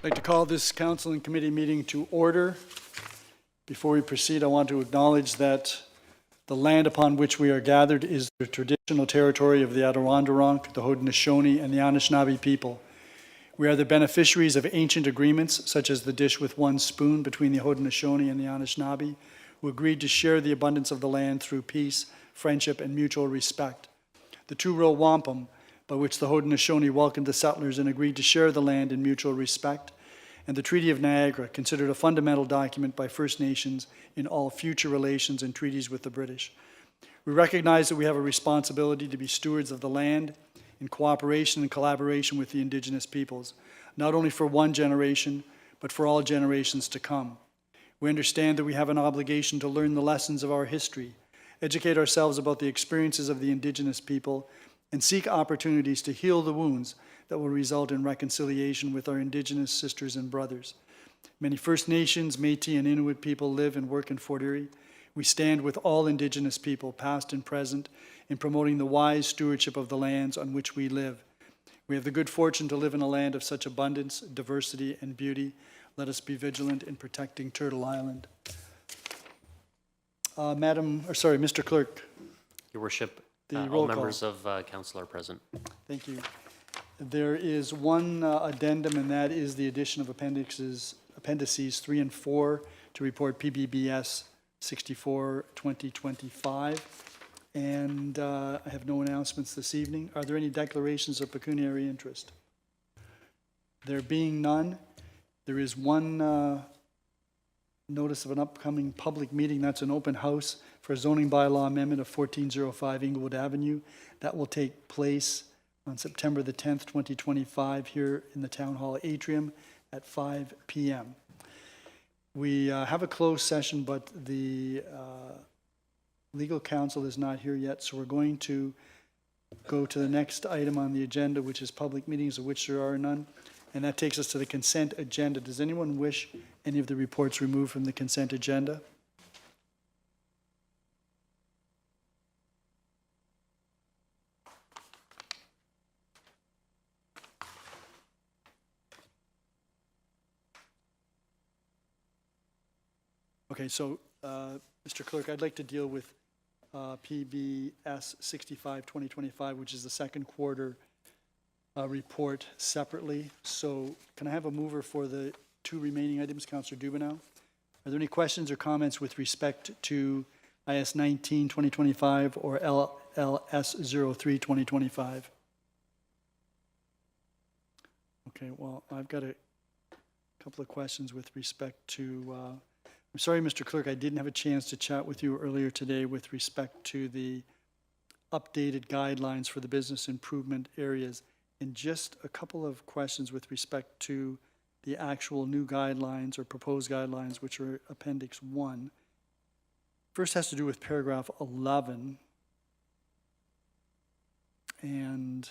I'd like to call this council and committee meeting to order. Before we proceed, I want to acknowledge that the land upon which we are gathered is the traditional territory of the Adirondack, the Haudenosaunee, and the Anishinaabe people. We are the beneficiaries of ancient agreements, such as the dish with one spoon between the Haudenosaunee and the Anishinaabe, who agreed to share the abundance of the land through peace, friendship, and mutual respect. The two-row wampum, by which the Haudenosaunee welcomed the settlers and agreed to share the land in mutual respect, and the Treaty of Niagara, considered a fundamental document by First Nations in all future relations and treaties with the British. We recognize that we have a responsibility to be stewards of the land in cooperation and collaboration with the Indigenous peoples, not only for one generation, but for all generations to come. We understand that we have an obligation to learn the lessons of our history, educate ourselves about the experiences of the Indigenous people, and seek opportunities to heal the wounds that will result in reconciliation with our Indigenous sisters and brothers. Many First Nations, Métis, and Inuit people live and work in Fort Erie. We stand with all Indigenous people, past and present, in promoting the wise stewardship of the lands on which we live. We have the good fortune to live in a land of such abundance, diversity, and beauty. Let us be vigilant in protecting Turtle Island. Mr. Clerk. Your Worship, All members of Council are present. Thank you. There is one addendum, and that is the addition of appendices 3 and 4 to report PBBS 64-2025. And I have no announcements this evening. Are there any declarations of pecuniary interest? There being none, there is one notice of an upcoming public meeting. That's an open house for a zoning bylaw amendment of 1405 Inglewood Avenue. That will take place on September the 10th, 2025, here in the Town Hall atrium at 5 p.m. We have a closed session, but the legal counsel is not here yet, so we're going to go to the next item on the agenda, which is public meetings, of which there are none, and that takes us to the consent agenda. Does anyone wish any of the reports removed from the consent agenda? Okay, so Mr. Clerk, I'd like to deal with PBS 65-2025, which is the second quarter report separately. So can I have a mover for the two remaining items, Councillor Dubanow? Are there any questions or comments with respect to IS 19-2025 or LS 03-2025? Okay, well, I've got a couple of questions with respect to I'm sorry, Mr. Clerk, I didn't have a chance to chat with you earlier today with respect to the updated guidelines for the business improvement areas, and just a couple of questions with respect to the actual new guidelines or proposed guidelines, which are Appendix 1. First has to do with paragraph 11, and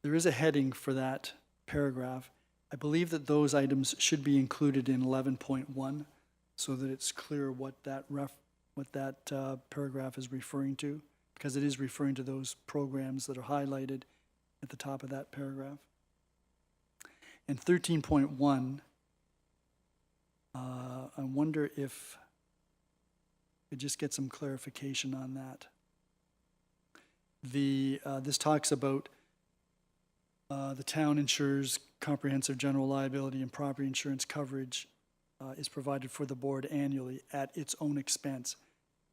there is a heading for that paragraph. I believe that those items should be included in 11.1 so that it's clear what that paragraph is referring to, because it is referring to those programs that are highlighted at the top of that paragraph. And 13.1, I wonder if we just get some clarification on that. This talks about the town ensures comprehensive general liability and property insurance coverage is provided for the board annually at its own expense.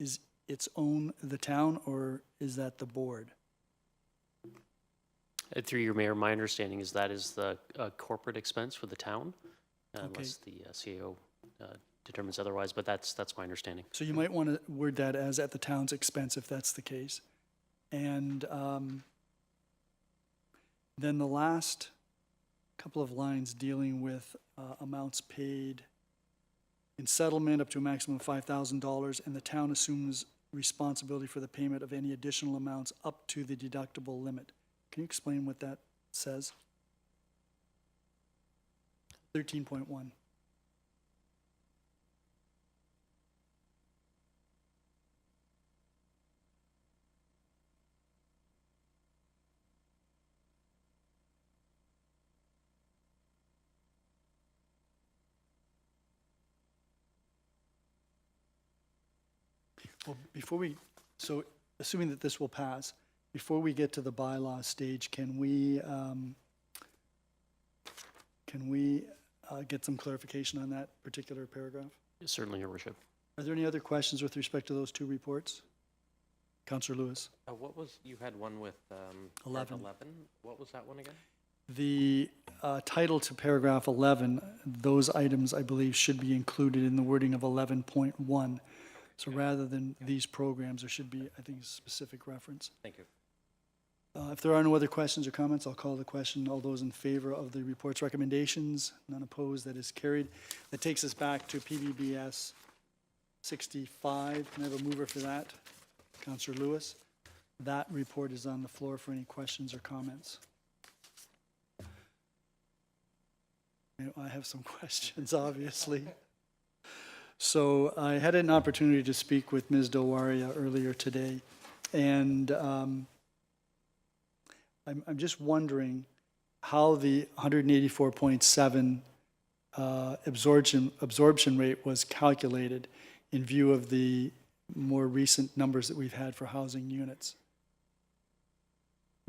Is its own the town, or is that the board? Through your mayor, my understanding is that is the corporate expense for the town, unless the CAO determines otherwise, but that's my understanding. So you might want to word that as at the town's expense if that's the case. And then the last couple of lines dealing with amounts paid in settlement up to a maximum of $5,000, and the town assumes responsibility for the payment of any additional amounts up to the deductible limit. Can you explain what that says? 13.1. Well, before we, so assuming that this will pass, before we get to the bylaw stage, can we get some clarification on that particular paragraph? Certainly, Your Worship. Are there any other questions with respect to those two reports? Councillor Lewis. What was, you had one with 11. 11? What was that one again? The title to paragraph 11, those items, I believe, should be included in the wording of 11.1. So rather than these programs, there should be, I think, a specific reference. Thank you. If there are no other questions or comments, I'll call the question. All those in favor of the report's recommendations? None opposed, that is carried. That takes us back to PBBS 65. Can I have a mover for that? Councillor Lewis. That report is on the floor for any questions or comments. I have some questions, obviously. So I had an opportunity to speak with Ms. Dowaria earlier today, and I'm just wondering how the 184.7 absorption rate was calculated in view of the more recent numbers that we've had for housing units.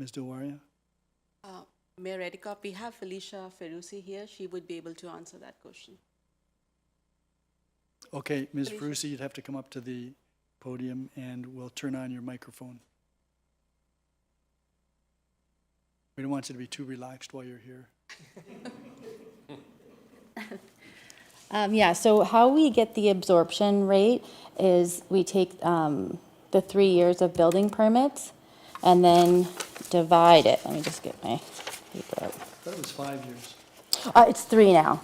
Ms. Dowaria? Mayor Redekop, we have Felicia Ferrucci here. She would be able to answer that question. Okay, Ms. Ferrucci, you'd have to come up to the podium and we'll turn on your microphone. We don't want you to be too relaxed while you're here. Yeah, so how we get the absorption rate is we take the 3 years of building permits and then divide it. Let me just get my paper out. That was 5 years. It's 3 now.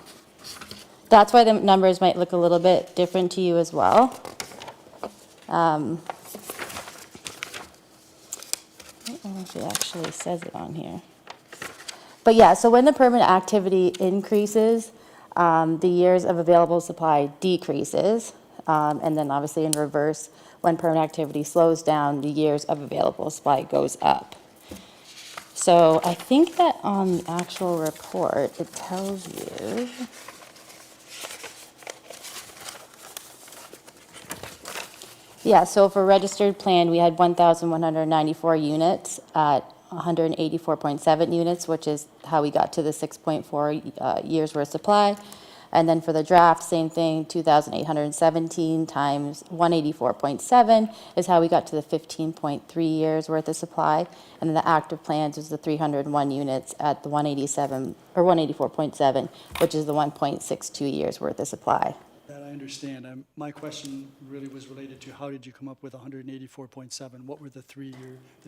That's why the numbers might look a little bit different to you as well. I don't know if it actually says it on here. But yeah, so when the permanent activity increases, the years of available supply decreases. And then obviously in reverse, when permanent activity slows down, the years of available supply goes up. So I think that on the actual report, it tells you. Yeah, so for registered plan, we had 1,194 units at 184.7 units, which is how we got to the 6.4 years worth of supply. And then for the draft, same thing, 2,817 times 184.7 is how we got to the 15.3 years worth of supply. And then the active plans is the 301 units at the 187 or 184.7, which is the 1.62 years worth of supply. That I understand. My question really was related to how did you come up with 184.7? What were the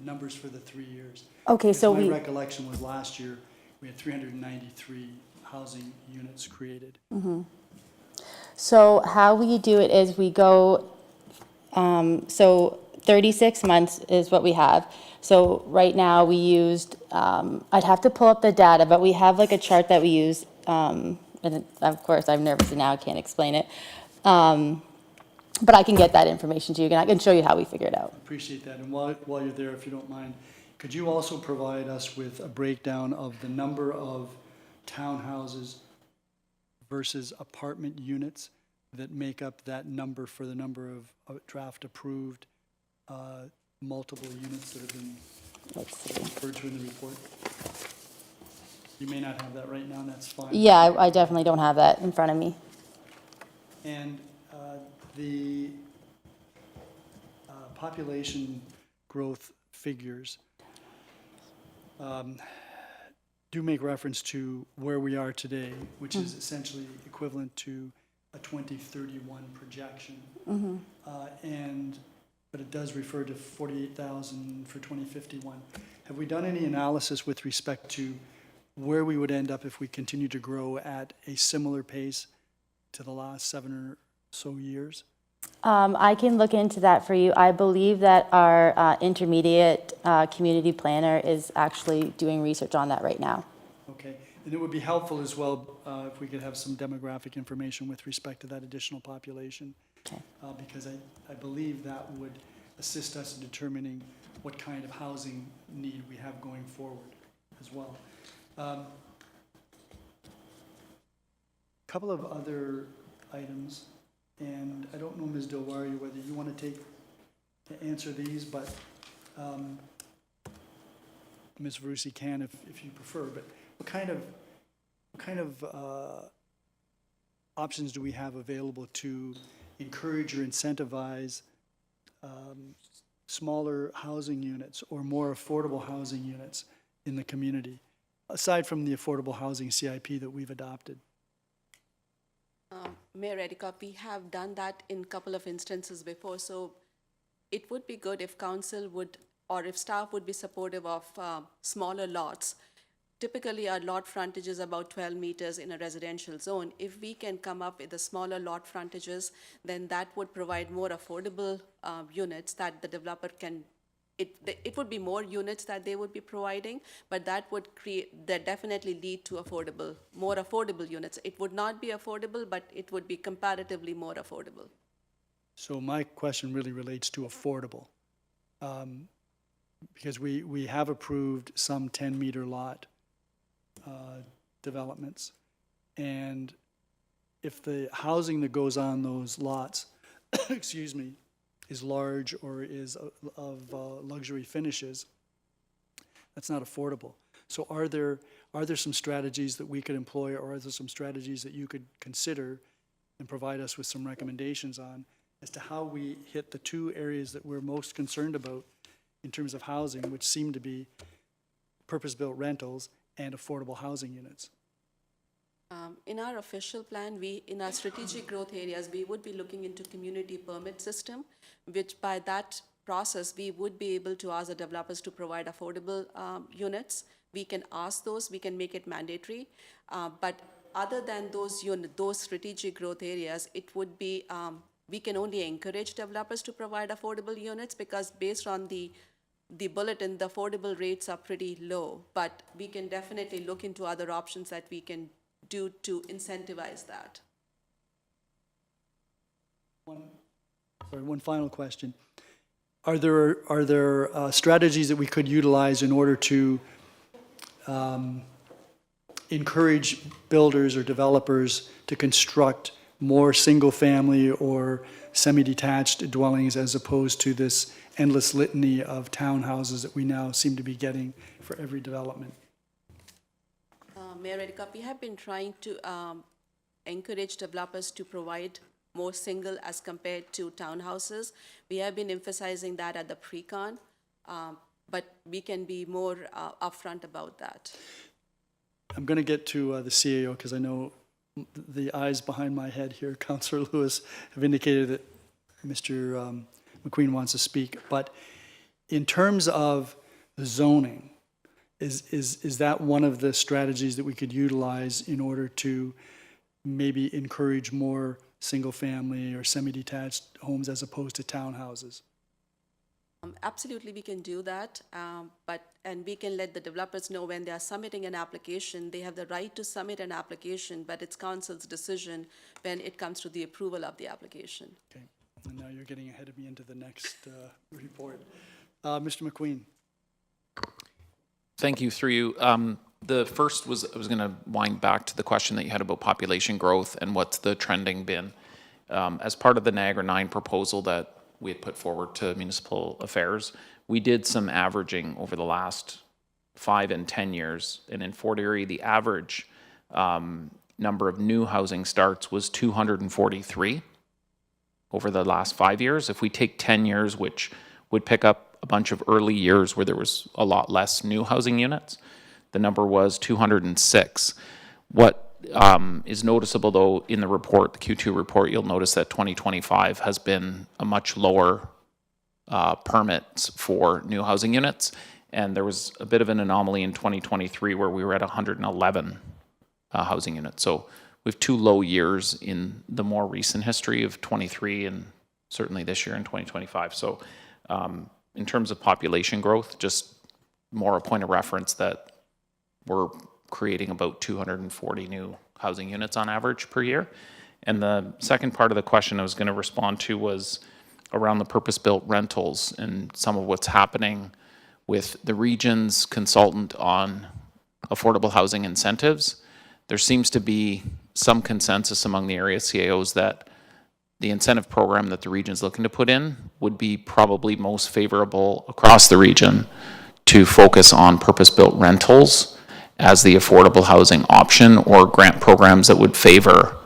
numbers for the 3 years? Okay, so my recollection was last year we had 393 housing units created. Mm-hmm. So how we do it is we go, so 36 months is what we have. So right now we used, I'd have to pull up the data, but we have like a chart that we use, and of course I'm nervous and now I can't explain it. But I can get that information to you and I can show you how we figure it out. Appreciate that. And while you're there, if you don't mind, could you also provide us with a breakdown of the number of townhouses versus apartment units that make up that number for the number of draft approved multiple units that have been referred to in the report? You may not have that right now, and that's fine. Yeah, I definitely don't have that in front of me. And the population growth figures do make reference to where we are today, which is essentially equivalent to a 2031 projection. But it does refer to 48,000 for 2051. Have we done any analysis with respect to where we would end up if we continue to grow at a similar pace to the last 7 or so years? I can look into that for you. I believe that our intermediate community planner is actually doing research on that right now. Okay, and it would be helpful as well if we could have some demographic information with respect to that additional population. Okay. Because I believe that would assist us in determining what kind of housing need we have going forward as well. Couple of other items, and I don't know, Ms. Dowaria, whether you want to take answer these, but Ms. Verusi can if you prefer. But what kind of options do we have available to encourage or incentivize smaller housing units or more affordable housing units in the community, aside from the affordable housing CIP that we've adopted? Mayor Redekop, we have done that in a couple of instances before, so it would be good if council would, or if staff would be supportive of smaller lots. Typically, our lot frontage is about 12 meters in a residential zone. If we can come up with the smaller lot frontages, then that would provide more affordable units that the developer can, it would be more units that they would be providing, but that would definitely lead to more affordable units. It would not be affordable, but it would be comparatively more affordable. So my question really relates to affordable. Because we have approved some 10-meter lot developments. And if the housing that goes on those lots, excuse me, is large or is of luxury finishes, that's not affordable. So are there some strategies that we could employ, or are there some strategies that you could consider and provide us with some recommendations on as to how we hit the two areas that we're most concerned about in terms of housing, which seem to be purpose-built rentals and affordable housing units? In our official plan, in our strategic growth areas, we would be looking into community permit system, which by that process, we would be able to ask the developers to provide affordable units. We can ask those, we can make it mandatory. But other than those strategic growth areas, it would be, we can only encourage developers to provide affordable units, because based on the bulletin, the affordable rates are pretty low, but we can definitely look into other options that we can do to incentivize that. One final question. Are there strategies that we could utilize in order to encourage builders or developers to construct more single-family or semi-detached dwellings, as opposed to this endless litany of townhouses that we now seem to be getting for every development? Mayor Redekop, we have been trying to encourage developers to provide more single as compared to townhouses. We have been emphasizing that at the pre-con, but we can be more upfront about that. I'm going to get to the CAO, because I know the eyes behind my head here, Councillor Lewis, have indicated that Mr. McQueen wants to speak. But in terms of the zoning, is that one of the strategies that we could utilize in order to maybe encourage more single-family or semi-detached homes as opposed to townhouses? Absolutely, we can do that, and we can let the developers know when they are submitting an application, they have the right to submit an application, but it's council's decision when it comes to the approval of the application. Okay, and now you're getting ahead of me into the next report. Mr. McQueen. Thank you. Through you. The first was, I was going to wind back to the question that you had about population growth and what's the trending been. As part of the Niagara 9 proposal that we had put forward to municipal affairs, we did some averaging over the last 5 and 10 years. And in Fort Erie, the average number of new housing starts was 243 over the last 5 years. If we take 10 years, which would pick up a bunch of early years where there was a lot less new housing units, the number was 206. What is noticeable, though, in the report, the Q2 report, you'll notice that 2025 has been a much lower permits for new housing units, and there was a bit of an anomaly in 2023 where we were at 111 housing units. So we have 2 low years in the more recent history of 23 and certainly this year in 2025. So in terms of population growth, just more a point of reference that we're creating about 240 new housing units on average per year. And the second part of the question I was going to respond to was around the purpose-built rentals and some of what's happening with the region's consultant on affordable housing incentives. There seems to be some consensus among the area CAOs that the incentive program that the region's looking to put in would be probably most favorable across the region to focus on purpose-built rentals as the affordable housing option, or grant programs that would favor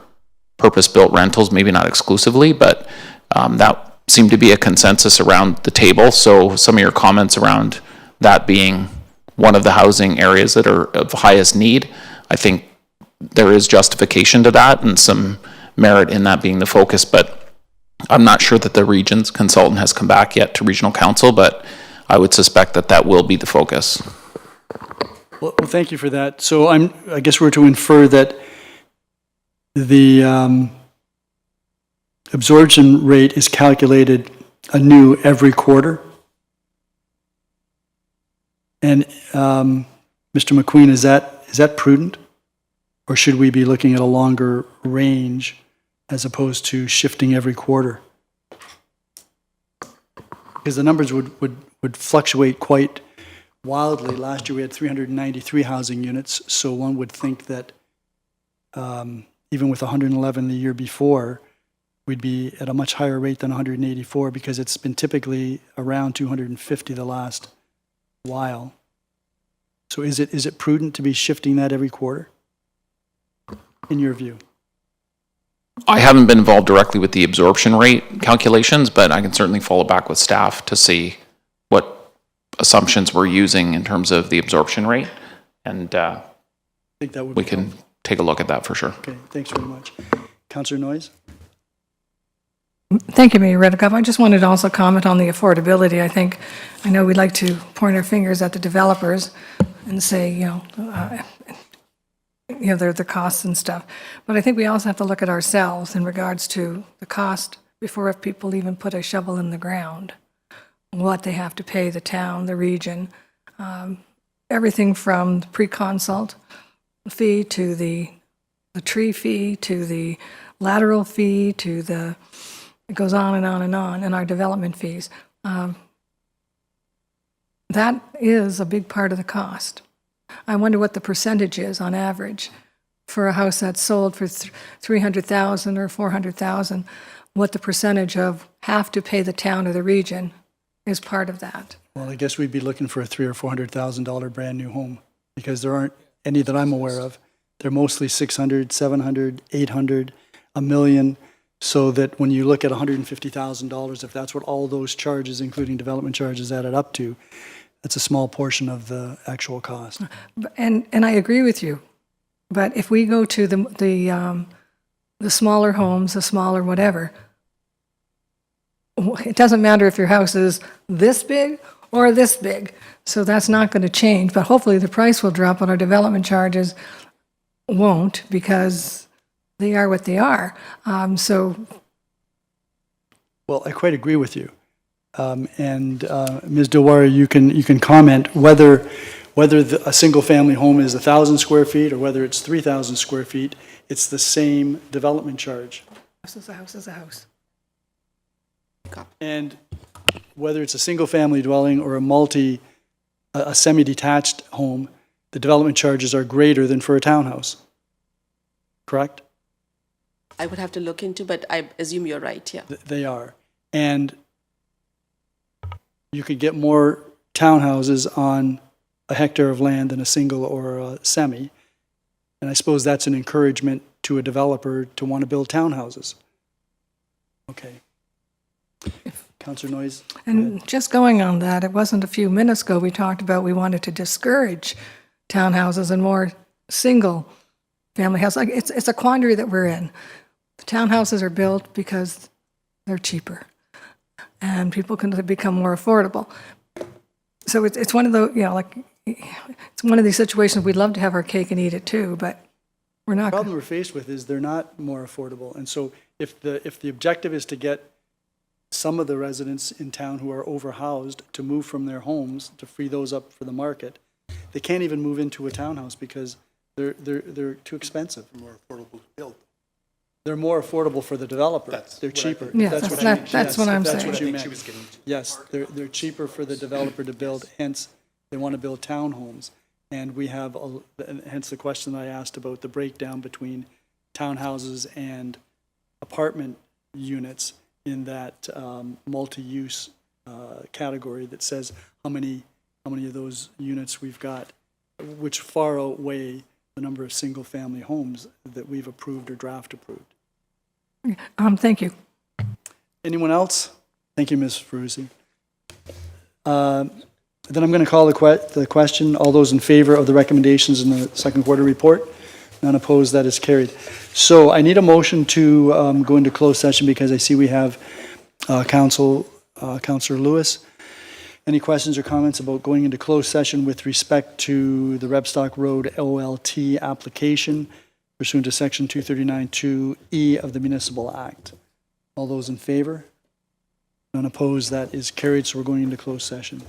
purpose-built rentals, maybe not exclusively, but that seemed to be a consensus around the table. So some of your comments around that being one of the housing areas that are of highest need, I think there is justification to that and some merit in that being the focus, but I'm not sure that the region's consultant has come back yet to regional council, but I would suspect that that will be the focus. Well, thank you for that. So I guess we're to infer that the absorption rate is calculated anew every quarter. And Mr. McQueen, is that prudent? Or should we be looking at a longer range as opposed to shifting every quarter? Because the numbers would fluctuate quite wildly. Last year we had 393 housing units, so one would think that even with 111 the year before, we'd be at a much higher rate than 184 because it's been typically around 250 the last while. So is it prudent to be shifting that every quarter, in your view? I haven't been involved directly with the absorption rate calculations, but I can certainly follow back with staff to see what assumptions we're using in terms of the absorption rate, and I think that would we be can helpful. take a look at that for sure. Okay, thanks very much. Councillor Noyes? Thank you, Mayor Redekop. I just wanted to also comment on the affordability. I know we'd like to point our fingers at the developers and say, their costs and stuff. But I think we also have to look at ourselves in regards to the cost before people even put a shovel in the ground, what they have to pay the town, the region, everything from the pre-consult fee to the tree fee to the lateral fee to it goes on and on and on, and our development fees. That is a big part of the cost. I wonder what the percentage is on average for a house that's sold for $300,000 or $400,000, what the percentage of have to pay the town or the region is part of that. Well, I guess we'd be looking for a $300,000 or $400,000 brand new home because there aren't any that I'm aware of. They're mostly 600, 700, 800, $1 million. So that when you look at $150,000, if that's what all those charges, including development charges, added up to, that's a small portion of the actual cost. And I agree with you, but if we go to the smaller homes, the smaller whatever, it doesn't matter if your house is this big or this big. So that's not going to change, but hopefully the price will drop, but our development charges won't because they are what they are. Well, I quite agree with you. And Ms. Dilwara, you can comment whether a single-family home is 1,000 square feet or whether it's 3,000 square feet, it's the same development charge. House is a house. And whether it's a single-family dwelling or a semi-detached home, the development charges are greater than for a townhouse. Correct? I would have to look into, but I assume you're right, yeah. They are. And you could get more townhouses on a hectare of land than a single or a semi. And I suppose that's an encouragement to a developer to want to build townhouses. Okay. Councillor Noyes? And just going on that, it wasn't a few minutes ago we talked about we wanted to discourage townhouses and more single-family houses. Like it's a quandary that we're in. The townhouses are built because they're cheaper, and people can become more affordable. So it's one of the it's one of these situations we'd love to have our cake and eat it too, but we're not. The problem we're faced with is they're not more affordable, and so if the objective is to get some of the residents in town who are overhoused to move from their homes to free those up for the market, they can't even move into a townhouse because they're too expensive. More affordable to build. They're more affordable for the developer. They're what I cheaper. think. Yeah, That's that's what you mean. that's what I'm That's saying. what you I think meant. she was getting to. Yes, they're cheaper for the developer to build, hence they want to build townhomes. And we have, hence the question I asked about the breakdown between townhouses and apartment units in that multi-use category that says how many of those units we've got, which far outweigh the number of single-family homes that we've approved or draft approved. Thank you. Anyone else? Thank you, Ms. Ferrucci. Then I'm going to call the question. All those in favor of the recommendations in the second quarter report? None opposed, that is carried. So I need a motion to go into closed session because I see we have Councillor Lewis. Any questions or comments about going into closed session with respect to the Rebstock Road OLT application pursuant to Section 239(2)E of the Municipal Act? All those in favor? None opposed, that is carried, so we're going into closed session.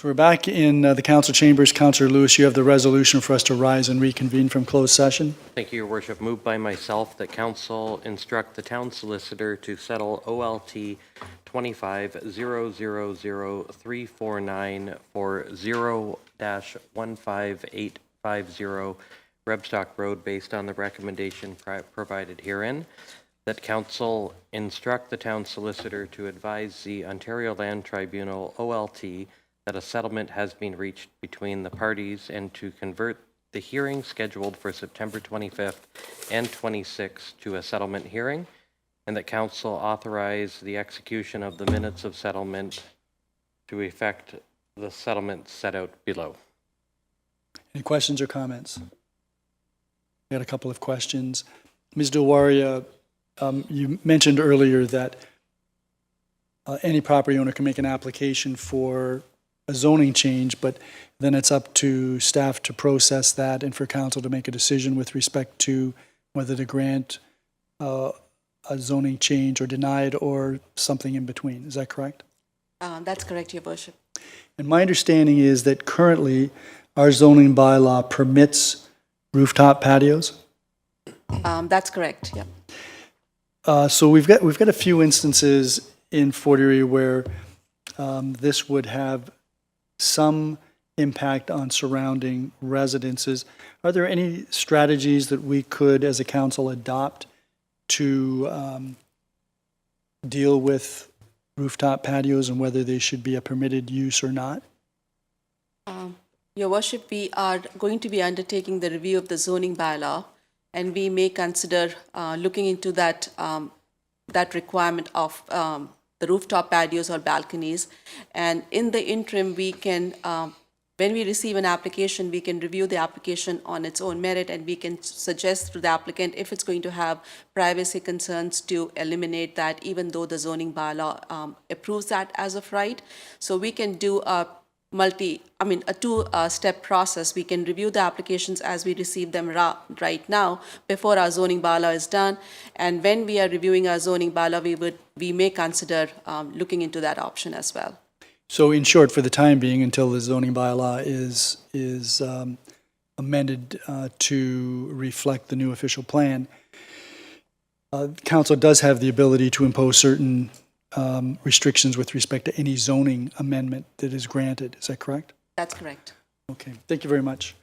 So we're back in the council chambers. Councillor Lewis, you have the resolution for us to rise and reconvene from closed session. Thank you, Your Worship. Moved by myself that council instruct the town solicitor to settle OLT 25000349 for 0-15850 Rebstock Road based on the recommendation provided herein. That council instruct the town solicitor to advise the Ontario Land Tribunal OLT that a settlement has been reached between the parties and to convert the hearing scheduled for September 25th and 26th to a settlement hearing, and that council authorize the execution of the minutes of settlement to effect the settlement set out below. Any questions or comments? I got a couple of questions. Ms. Dilwaria, you mentioned earlier that any property owner can make an application for a zoning change, but then it's up to staff to process that and for council to make a decision with respect to whether to grant a zoning change or deny it or something in between. Is that correct? That's correct, Your Worship. And my understanding is that currently our zoning bylaw permits rooftop patios. That's correct, yeah. So we've got a few instances in Fort Erie where this would have some impact on surrounding residences. Are there any strategies that we could, as a council, adopt to deal with rooftop patios and whether they should be a permitted use or not? Your Worship, we are going to be undertaking the review of the zoning bylaw, and we may consider looking into that requirement of the rooftop patios or balconies. And in the interim, we can, when we receive an application, we can review the application on its own merit, and we can suggest to the applicant if it's going to have privacy concerns to eliminate that, even though the zoning bylaw approves that as of right. So we can do a two-step process. We can review the applications as we receive them right now before our zoning bylaw is done. And when we are reviewing our zoning bylaw, we may consider looking into that option as well. So in short, for the time being, until the zoning bylaw is amended to reflect the new official plan, council does have the ability to impose certain restrictions with respect to any zoning amendment that is granted. Is that correct? That's correct. Okay, thank you very much.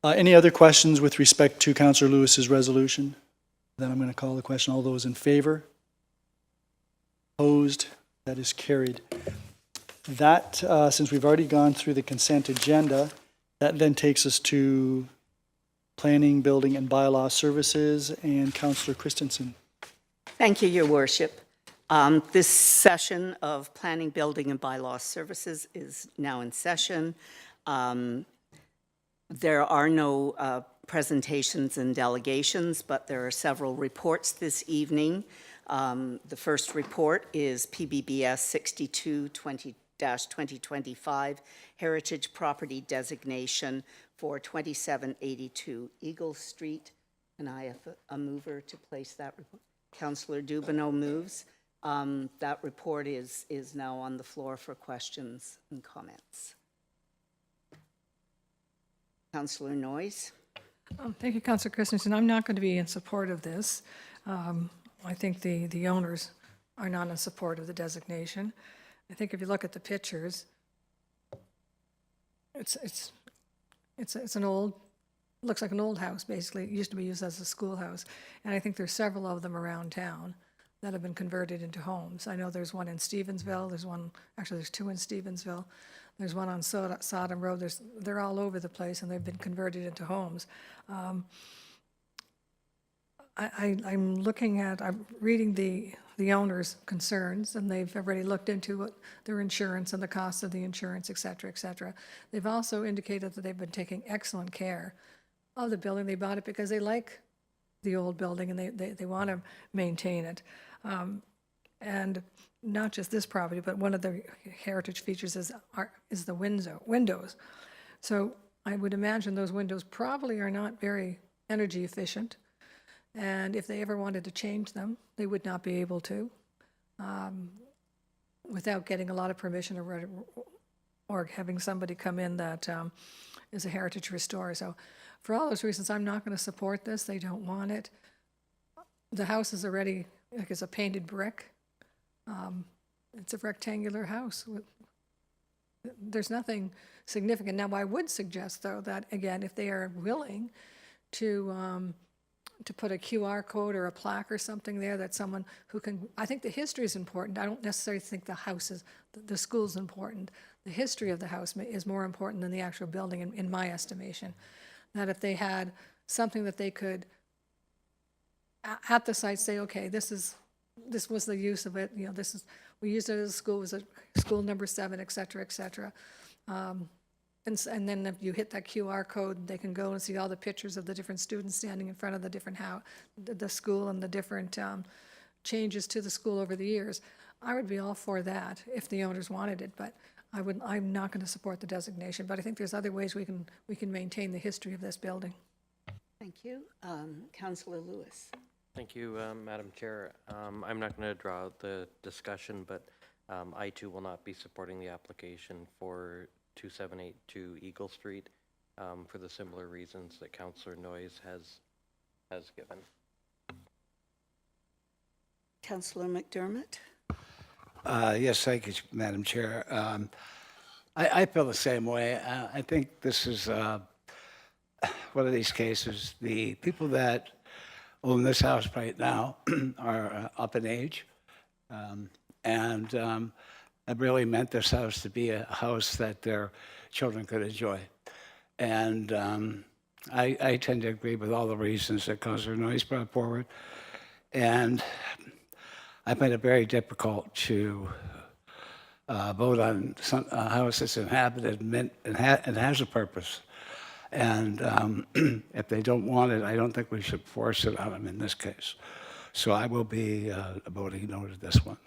Any other questions with respect to Councillor Lewis's resolution? Then I'm going to call the question. All those in favor? Opposed? That is carried. That, since we've already gone through the consent agenda, that then takes us to Planning, Building, and Bylaw Services, and Councillor Christensen. Thank you, Your Worship. This session of Planning, Building, and Bylaw Services is now in session. There are no presentations and delegations, but there are several reports this evening. The first report is PBBS 6220-2025 Heritage Property Designation for 2782 Eagle Street. And I have a mover to place that report. Councillor Dubanow moves. That report is now on the floor for questions and comments. Councillor Noyes. Thank you, Councillor Christensen. I'm not going to be in support of this. I think the owners are not in support of the designation. I think if you look at the pictures, it's an old, looks like an old house, basically. It used to be used as a schoolhouse. And I think there's several of them around town that have been converted into homes. I know there's one in Stevensville. There's two in Stevensville. There's one on Sodom Road. They're all over the place, and they've been converted into homes. I'm reading the owner's concerns, and they've already looked into their insurance and the cost of the insurance, et cetera, et cetera. They've also indicated that they've been taking excellent care of the building. They bought it because they like the old building, and they want to maintain it. And not just this property, but one of the heritage features is the windows. So I would imagine those windows probably are not very energy efficient. And if they ever wanted to change them, they would not be able to without getting a lot of permission or having somebody come in that is a heritage restorer. So for all those reasons, I'm not going to support this. They don't want it. The house is already, like, it's a painted brick. It's a rectangular house. There's nothing significant. Now, I would suggest, though, that, again, if they are willing to put a QR code or a plaque or something there, that someone who can, I think the history is important. I don't necessarily think the house is, the school's important. The history of the house is more important than the actual building, in my estimation. That if they had something that they could, at the site, say, okay, this was the use of it, we used it as a school, it was a school number 7, et cetera, et cetera. And then if you hit that QR code, they can go and see all the pictures of the different students standing in front of the different the school and the different changes to the school over the years. I would be all for that if the owners wanted it, but I'm not going to support the designation. But I think there's other ways we can maintain the history of this building. Thank you. Councillor Lewis. Thank you, Madam Chair. I'm not going to draw out the discussion, but I too will not be supporting the application for 2782 Eagle Street for the similar reasons that Councillor Noyes has given. Councillor McDermott. Yes, thank you, Madam Chair. I feel the same way. I think this is one of these cases. The people that own this house right now are up in age, and I really meant this house to be a house that their children could enjoy. And I tend to agree with all the reasons that Councillor Noyes brought forward. And I find it very difficult to vote on a house that's inhabited and has a purpose. And if they don't want it, I don't think we should force it on them in this case. So I will be voting no to this one.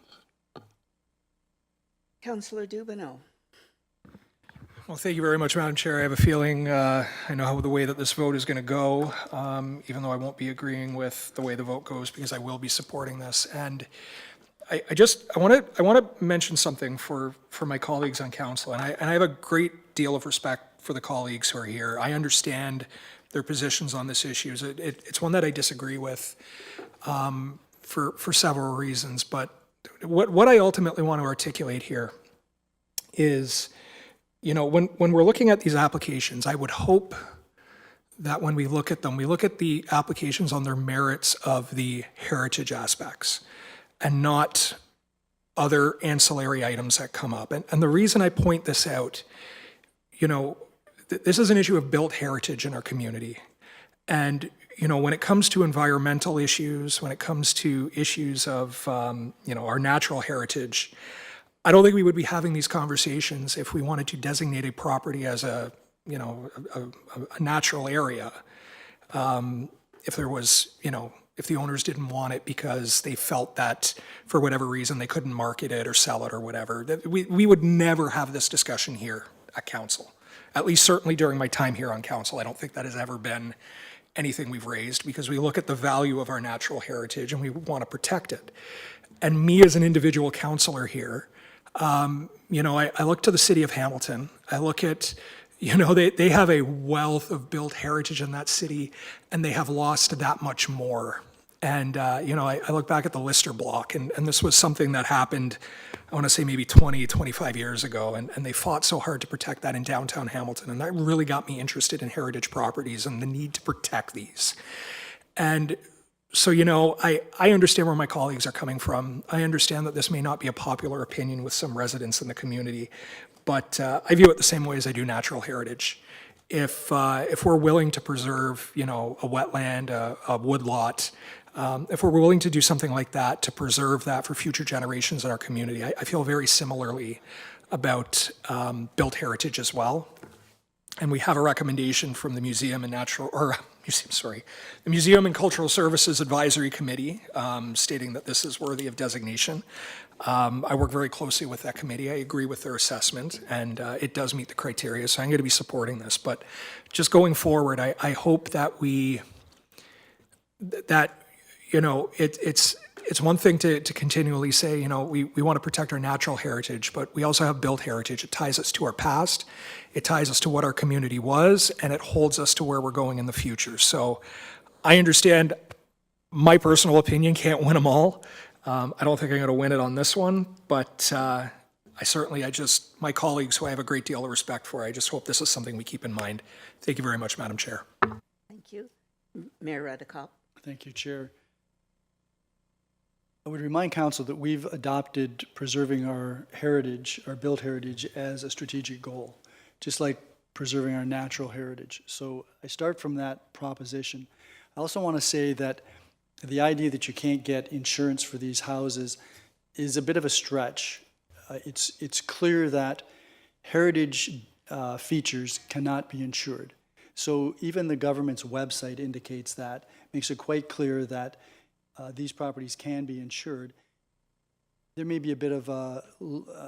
Councillor Dubanow. Well, thank you very much, Madam Chair. I have a feeling I know how the way that this vote is going to go, even though I won't be agreeing with the way the vote goes, because I will be supporting this. And I want to mention something for my colleagues on council, and I have a great deal of respect for the colleagues who are here. I understand their positions on this issue. It's one that I disagree with for several reasons, but what I ultimately want to articulate here is, when we're looking at these applications, I would hope that when we look at them, we look at the applications on their merits of the heritage aspects and not other ancillary items that come up. And the reason I point this out, this is an issue of built heritage in our community. And when it comes to environmental issues, when it comes to issues of, our natural heritage, I don't think we would be having these conversations if we wanted to designate a property as a natural area. If there was, if the owners didn't want it because they felt that for whatever reason they couldn't market it or sell it or whatever, we would never have this discussion here at council. At least certainly during my time here on council, I don't think that has ever been anything we've raised, because we look at the value of our natural heritage and we want to protect it. And me as an individual councillor here, I look to the city of Hamilton. I look at, they have a wealth of built heritage in that city, and they have lost that much more. And, I look back at the Lister block, and this was something that happened, I want to say maybe 20, 25 years ago, and they fought so hard to protect that in downtown Hamilton, and that really got me interested in heritage properties and the need to protect these. And so, I understand where my colleagues are coming from. I understand that this may not be a popular opinion with some residents in the community, but I view it the same way as I do natural heritage. If we're willing to preserve, a wetland, a woodlot, if we're willing to do something like that to preserve that for future generations in our community, I feel very similarly about built heritage as well. And we have a recommendation from the Museum and the Museum and Cultural Services Advisory Committee stating that this is worthy of designation. I work very closely with that committee. I agree with their assessment, and it does meet the criteria, so I'm going to be supporting this. But just going forward, I hope that it's one thing to continually say, you know, we want to protect our natural heritage, but we also have built heritage. It ties us to our past, it ties us to what our community was, and it holds us to where we're going in the future. So I understand my personal opinion can't win them all. I don't think I'm going to win it on this one, but my colleagues who I have a great deal of respect for, I just hope this is something we keep in mind. Thank you very much, Madam Chair. Thank you. Mayor Redekop. Thank you, Chair. I would remind council that we've adopted preserving our heritage, our built heritage, as a strategic goal, just like preserving our natural heritage. So I start from that proposition. I also want to say that the idea that you can't get insurance for these houses is a bit of a stretch. It's clear that heritage features cannot be insured. So even the government's website indicates that, makes it quite clear that these properties can be insured. There may be a bit of a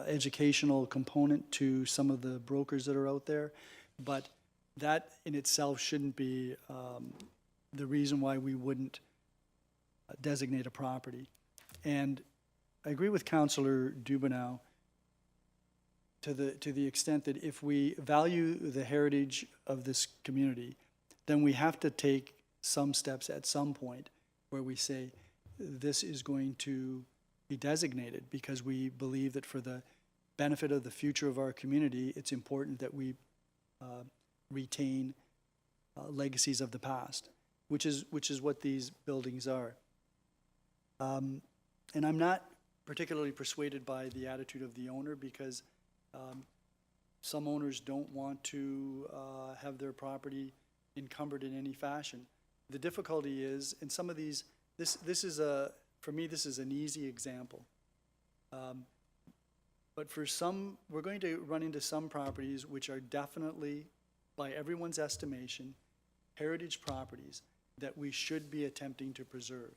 educational component to some of the brokers that are out there, but that in itself shouldn't be the reason why we wouldn't designate a property. And I agree with Councillor Dubanow to the extent that if we value the heritage of this community, then we have to take some steps at some point where we say this is going to be designated, because we believe that for the benefit of the future of our community, it's important that we retain legacies of the past, which is what these buildings are. And I'm not particularly persuaded by the attitude of the owner, because some owners don't want to have their property encumbered in any fashion. The difficulty is, in some of these, this is for me, this is an easy example. But for some, we're going to run into some properties which are definitely, by everyone's estimation, heritage properties that we should be attempting to preserve.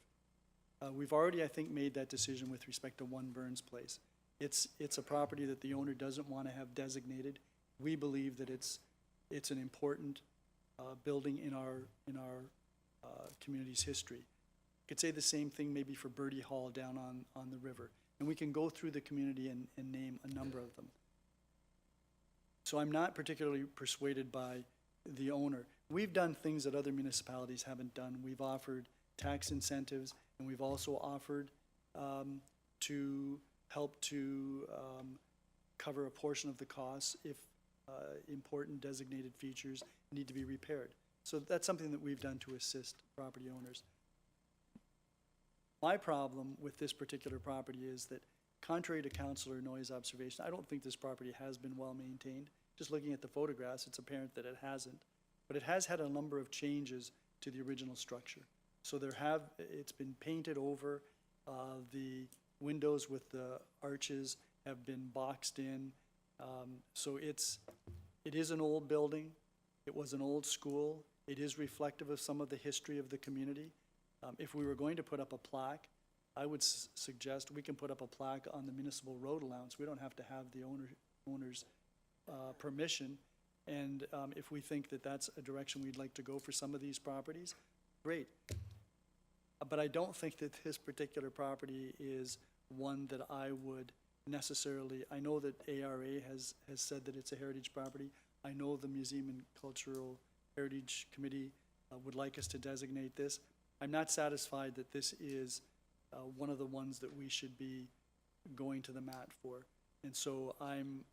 We've already, I think, made that decision with respect to One Burns Place. It's a property that the owner doesn't want to have designated. We believe that it's an important building in our community's history. Could say the same thing maybe for Birdie Hall down on the river. And we can go through the community and name a number of them. So I'm not particularly persuaded by the owner. We've done things that other municipalities haven't done. We've offered tax incentives, and we've also offered to help to cover a portion of the costs if important designated features need to be repaired. So that's something that we've done to assist property owners. My problem with this particular property is that, contrary to Councillor Noyes' observation, I don't think this property has been well maintained. Just looking at the photographs, it's apparent that it hasn't. But it has had a number of changes to the original structure. So it's been painted over, the windows with the arches have been boxed in. So it is an old building. It was an old school. It is reflective of some of the history of the community. If we were going to put up a plaque, I would suggest we can put up a plaque on the municipal road allowance. We don't have to have the owner's permission. And if we think that that's a direction we'd like to go for some of these properties, great. But I don't think that this particular property is one that I would necessarily, I know that ARA has said that it's a heritage property. I know the Museum and Cultural Heritage Committee would like us to designate this. I'm not satisfied that this is one of the ones that we should be going to the mat for. And so I'm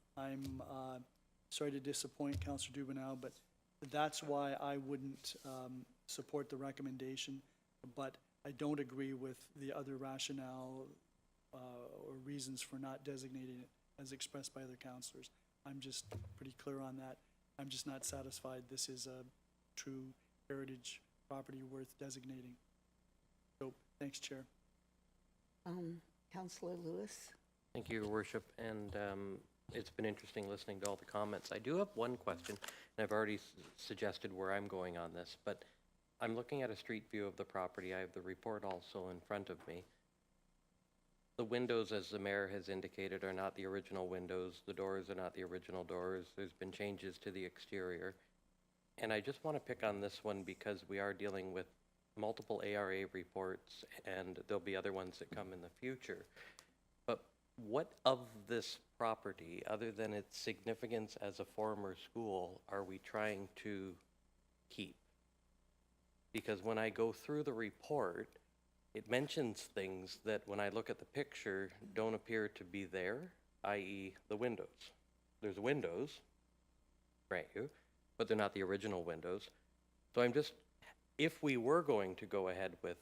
sorry to disappoint Councillor Dubanow, but that's why I wouldn't support the recommendation. But I don't agree with the other rationale or reasons for not designating it as expressed by other councillors. I'm just pretty clear on that. I'm just not satisfied this is a true heritage property worth designating. So, thanks, Chair. Councillor Lewis. Thank you, Your Worship, and it's been interesting listening to all the comments. I do have one question, and I've already suggested where I'm going on this, but I'm looking at a street view of the property. I have the report also in front of me. The windows, as the mayor has indicated, are not the original windows. The doors are not the original doors. There's been changes to the exterior. And I just want to pick on this one because we are dealing with multiple ARA reports, and there'll be other ones that come in the future. But what of this property, other than its significance as a former school, are we trying to keep? Because when I go through the report, it mentions things that when I look at the picture don't appear to be there, i.e. the windows. There's windows, grant you, but they're not the original windows. So I'm just, if we were going to go ahead with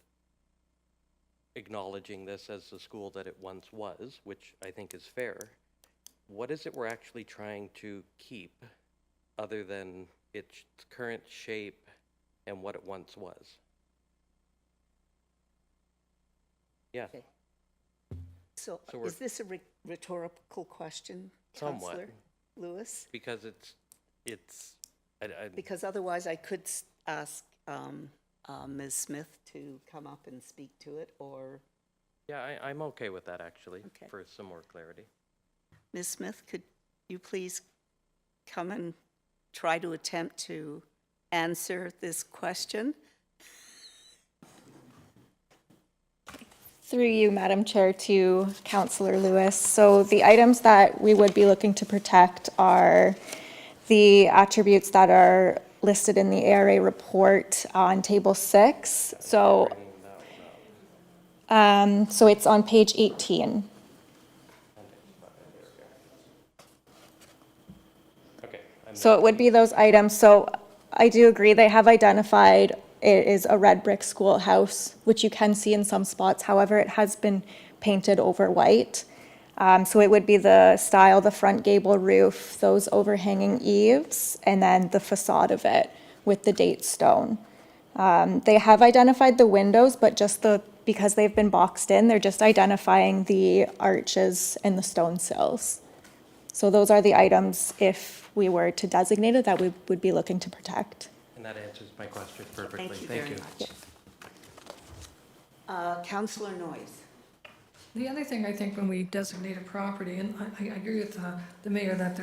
acknowledging this as the school that it once was, which I think is fair, what is it we're actually trying to keep other than its current shape and what it once was? Yeah. Okay. So So we're- is this a rhetorical question, Somewhat. Councillor Lewis? Because I Because otherwise I could ask Ms. Smith to come up and speak to it, or yeah, I'm okay with that actually, Okay. for some more clarity. Ms. Smith, could you please come and try to attempt to answer this question? Through you, Madam Chair, to Councillor Lewis. So the items that we would be looking to protect are the attributes that are listed in the ARA report on Table 6. So, so it's on page 18. Okay. So it would be those items. So I do agree, they have identified it is a red brick schoolhouse, which you can see in some spots. However, it has been painted over white. So it would be the style, the front gable roof, those overhanging eaves, and then the facade of it with the date stone. They have identified the windows, but just because they've been boxed in, they're just identifying the arches and the stone sills. So those are the items, if we were to designate it, that we would be looking to protect. And that answers my question perfectly. Thank you very much. Councillor Noyes. The other thing, I think, when we designate a property, and I agree with the mayor that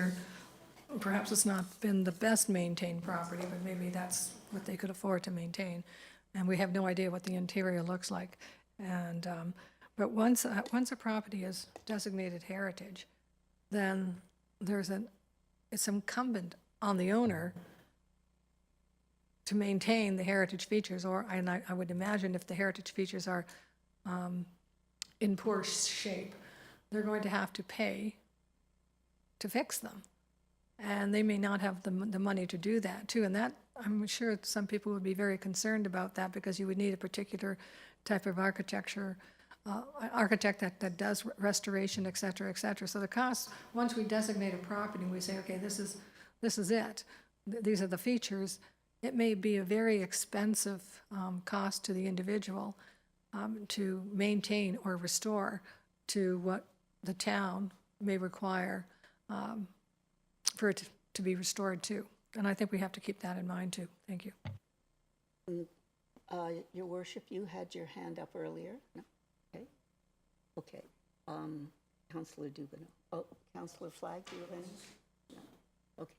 perhaps it's not been the best maintained property, but maybe that's what they could afford to maintain. And we have no idea what the interior looks like. And, but once a property is designated heritage, then it's incumbent on the owner to maintain the heritage features, and I would imagine if the heritage features are in poor shape, they're going to have to pay to fix them. And they may not have the money to do that too. And that, I'm sure some people would be very concerned about that, because you would need a particular type of architecture, architect that does restoration, et cetera, et cetera. So the cost, once we designate a property and we say, okay, this is it, these are the features, it may be a very expensive cost to the individual to maintain or restore to what the town may require for it to be restored to. And I think we have to keep that in mind too. Thank you. Your worship, you had your hand up earlier. No? Okay. Okay. Councillor Dubanow. Oh, Councillor Flagg, do you have any? No. Okay.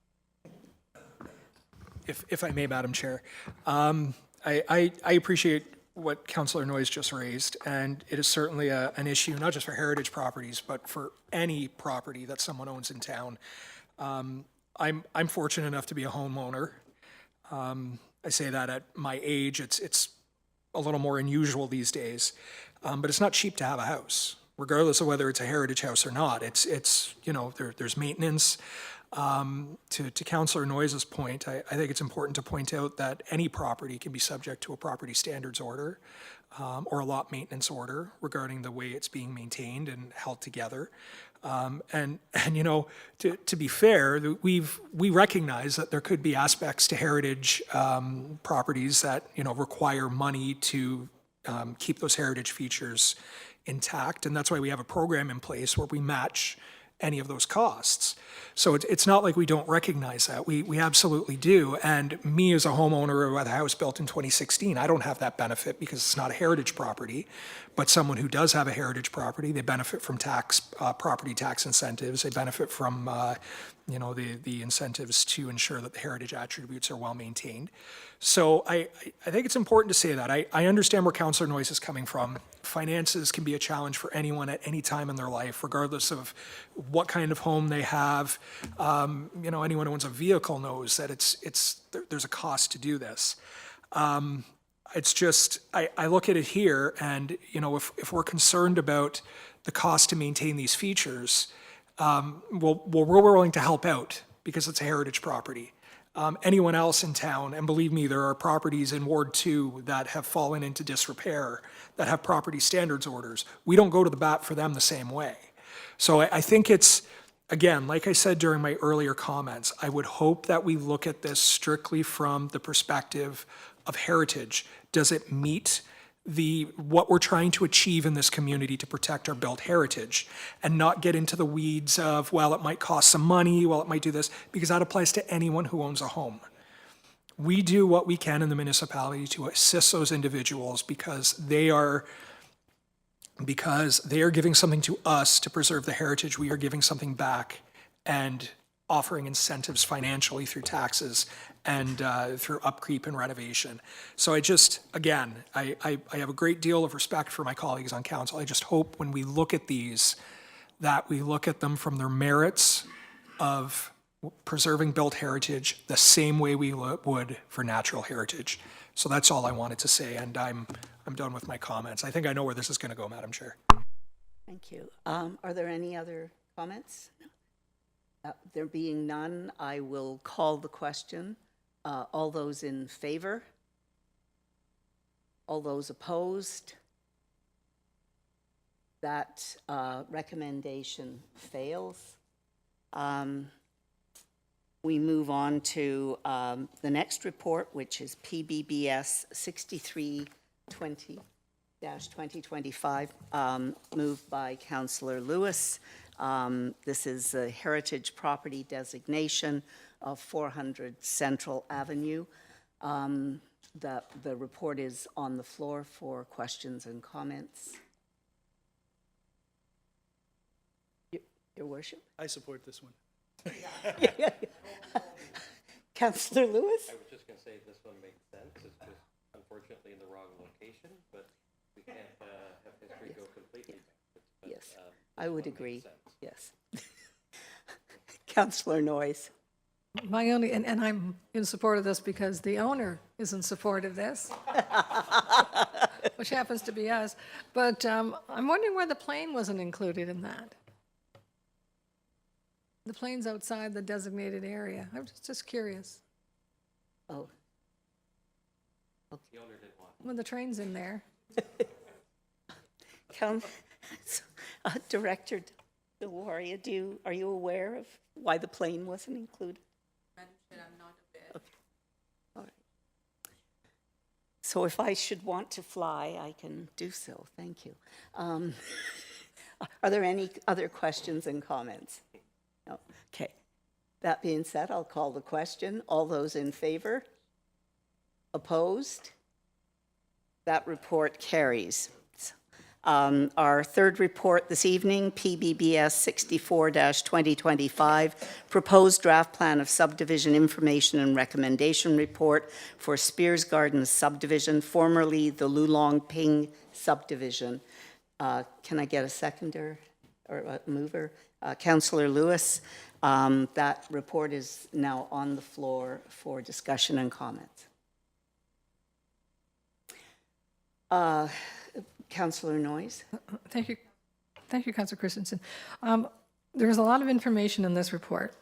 If I may, Madam Chair, I appreciate what Councillor Noyes just raised, and it is certainly an issue, not just for heritage properties, but for any property that someone owns in town. I'm fortunate enough to be a homeowner. I say that at my age, it's a little more unusual these days, but it's not cheap to have a house, regardless of whether it's a heritage house or not. It's you know, there's maintenance. To Councillor Noyes' point, I think it's important to point out that any property can be subject to a property standards order or a lot maintenance order regarding the way it's being maintained and held together. And you know, to be fair, we recognize that there could be aspects to heritage properties that, you know, require money to keep those heritage features intact, and that's why we have a program in place where we match any of those costs. So it's not like we don't recognize that. We absolutely do. And me as a homeowner with a house built in 2016, I don't have that benefit because it's not a heritage property. But someone who does have a heritage property, they benefit from property tax incentives. They benefit from, you know, the incentives to ensure that the heritage attributes are well maintained. So I think it's important to say that. I understand where Councillor Noyes is coming from. Finances can be a challenge for anyone at any time in their life, regardless of what kind of home they have. Anyone who owns a vehicle knows that there's a cost to do this. It's just, I look at it here and, if we're concerned about the cost to maintain these features, we're willing to help out because it's a heritage property. Anyone else in town, and believe me, there are properties in Ward 2 that have fallen into disrepair, that have property standards orders. We don't go to the bat for them the same way. So I think it's, again, like I said during my earlier comments, I would hope that we look at this strictly from the perspective of heritage. Does it meet what we're trying to achieve in this community to protect our built heritage, and not get into the weeds of, well, it might cost some money, well, it might do this, because that applies to anyone who owns a home. We do what we can in the municipality to assist those individuals because they are giving something to us to preserve the heritage. We are giving something back and offering incentives financially through taxes and through upkeep and renovation. So I have a great deal of respect for my colleagues on council. I just hope when we look at these, that we look at them from their merits of preserving built heritage the same way we would for natural heritage. So that's all I wanted to say, and I'm done with my comments. I think I know where this is going to go, Madam Chair. Thank you. Are there any other comments? There being none, I will call the question. All those in favor? All those opposed? That recommendation fails. We move on to the next report, which is PBBS 6320-2025, moved by Councillor Lewis. This is a heritage property designation of 400 Central Avenue. The report is on the floor for questions and comments. Your Worship? I support this one. Councillor Lewis? I was just going to say this one makes sense. It's just unfortunately in the wrong location, but we can't have history go completely backwards. But, Yes, I would agree. Yes. Councillor Noyes? My only, and I'm in support of this because the owner is in support of this, which happens to be us. But I'm wondering why the plane wasn't included in that. The plane's outside the designated area. I'm just curious. Oh. The owner didn't want When the train's in there. Director DeLaria, are you aware of why the plane wasn't included? Madam Chair, I'm not aware. Okay. All right. So if I should want to fly, I can do so. Thank you. Are there any other questions and comments? No. Okay. That being said, I'll call the question. All those in favor? Opposed? That report carries. Our third report this evening, PBBS 64-2025, Proposed Draft Plan of Subdivision Information and Recommendation Report for Spears Gardens Subdivision, formerly the Lulong Ping Subdivision. Can I get a seconder or a mover? Councillor Lewis, that report is now on the floor for discussion and comments. Councillor Noyes. Thank you. Thank you, Councillor Christensen. There's a lot of information in this report.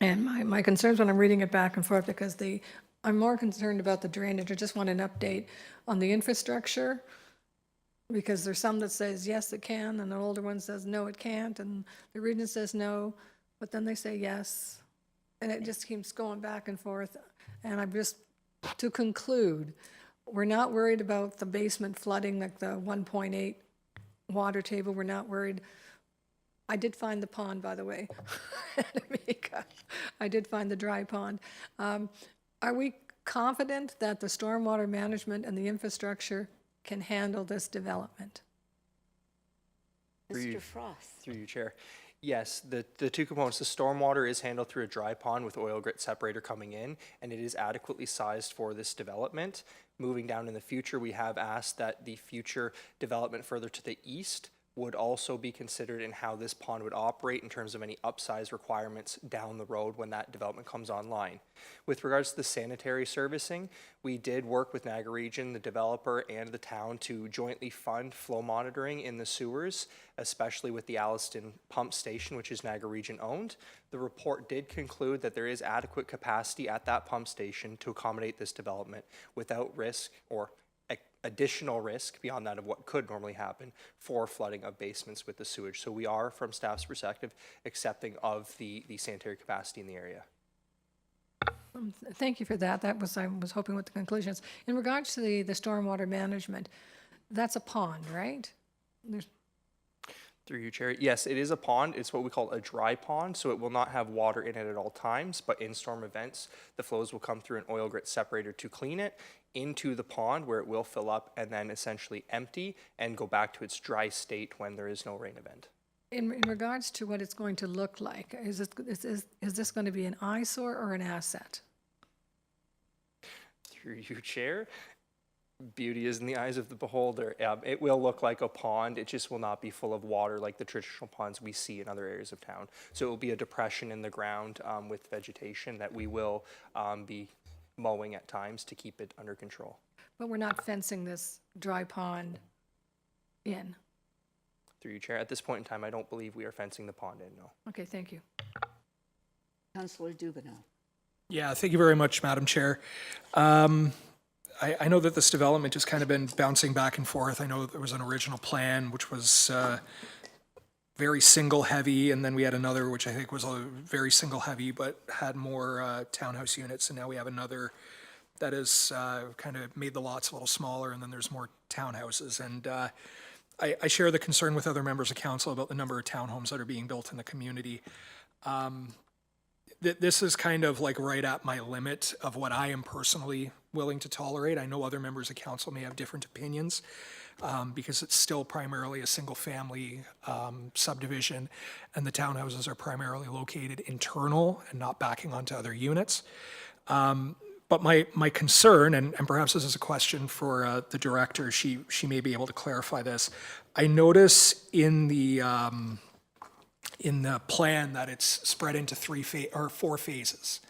And my concerns when I'm reading it back and forth, because I'm more concerned about the drainage. I just want an update on the infrastructure, because there's some that says, yes, it can, and the older one says, no, it can't, and the region says no, but then they say yes. And it just keeps going back and forth. And I'm just, to conclude, we're not worried about the basement flooding, like the 1.8 water table. We're not worried. I did find the pond, by the way. I did find the dry pond. Are we confident that the stormwater management and the infrastructure can handle this development? Mr. Frost. Through you, Chair. Yes, the two components, the stormwater is handled through a dry pond with oil grit separator coming in, and it is adequately sized for this development. Moving down in the future, we have asked that the future development further to the east would also be considered in how this pond would operate in terms of any upsize requirements down the road when that development comes online. With regards to the sanitary servicing, we did work with Niagara Region, the developer, and the town to jointly fund flow monitoring in the sewers, especially with the Alliston pump station, which is Niagara Region owned. The report did conclude that there is adequate capacity at that pump station to accommodate this development without risk or additional risk beyond that of what could normally happen for flooding of basements with the sewage. So we are, from staff's perspective, accepting of the sanitary capacity in the area. Thank you for that. I was hoping what the conclusion is. In regards to the stormwater management, that's a pond, right? Through you, Chair. Yes, it is a pond. It's what we call a dry pond, so it will not have water in it at all times, but in storm events, the flows will come through an oil grit separator to clean it into the pond where it will fill up and then essentially empty and go back to its dry state when there is no rain event. In regards to what it's going to look like, is this going to be an eyesore or an asset? Through you, Chair. Beauty is in the eyes of the beholder. It will look like a pond. It just will not be full of water like the traditional ponds we see in other areas of town. So it will be a depression in the ground with vegetation that we will be mowing at times to keep it under control. But we're not fencing this dry pond in? Through you, Chair. At this point in time, I don't believe we are fencing the pond in, no. Okay, thank you. Councillor Dubanow. Yeah, thank you very much, Madam Chair. I know that this development has kind of been bouncing back and forth. I know there was an original plan which was very single heavy, and then we had another which I think was a very single heavy but had more townhouse units, and now we have another that has kind of made the lots a little smaller, and then there's more townhouses. And I share the concern with other members of council about the number of townhomes that are being built in the community. This is kind of like right at my limit of what I am personally willing to tolerate. I know other members of council may have different opinions because it's still primarily a single family subdivision, and the townhouses are primarily located internal and not backing onto other units. But my concern, and perhaps this is a question for the director, she may be able to clarify this. I notice in the plan that it's spread into 4 phases.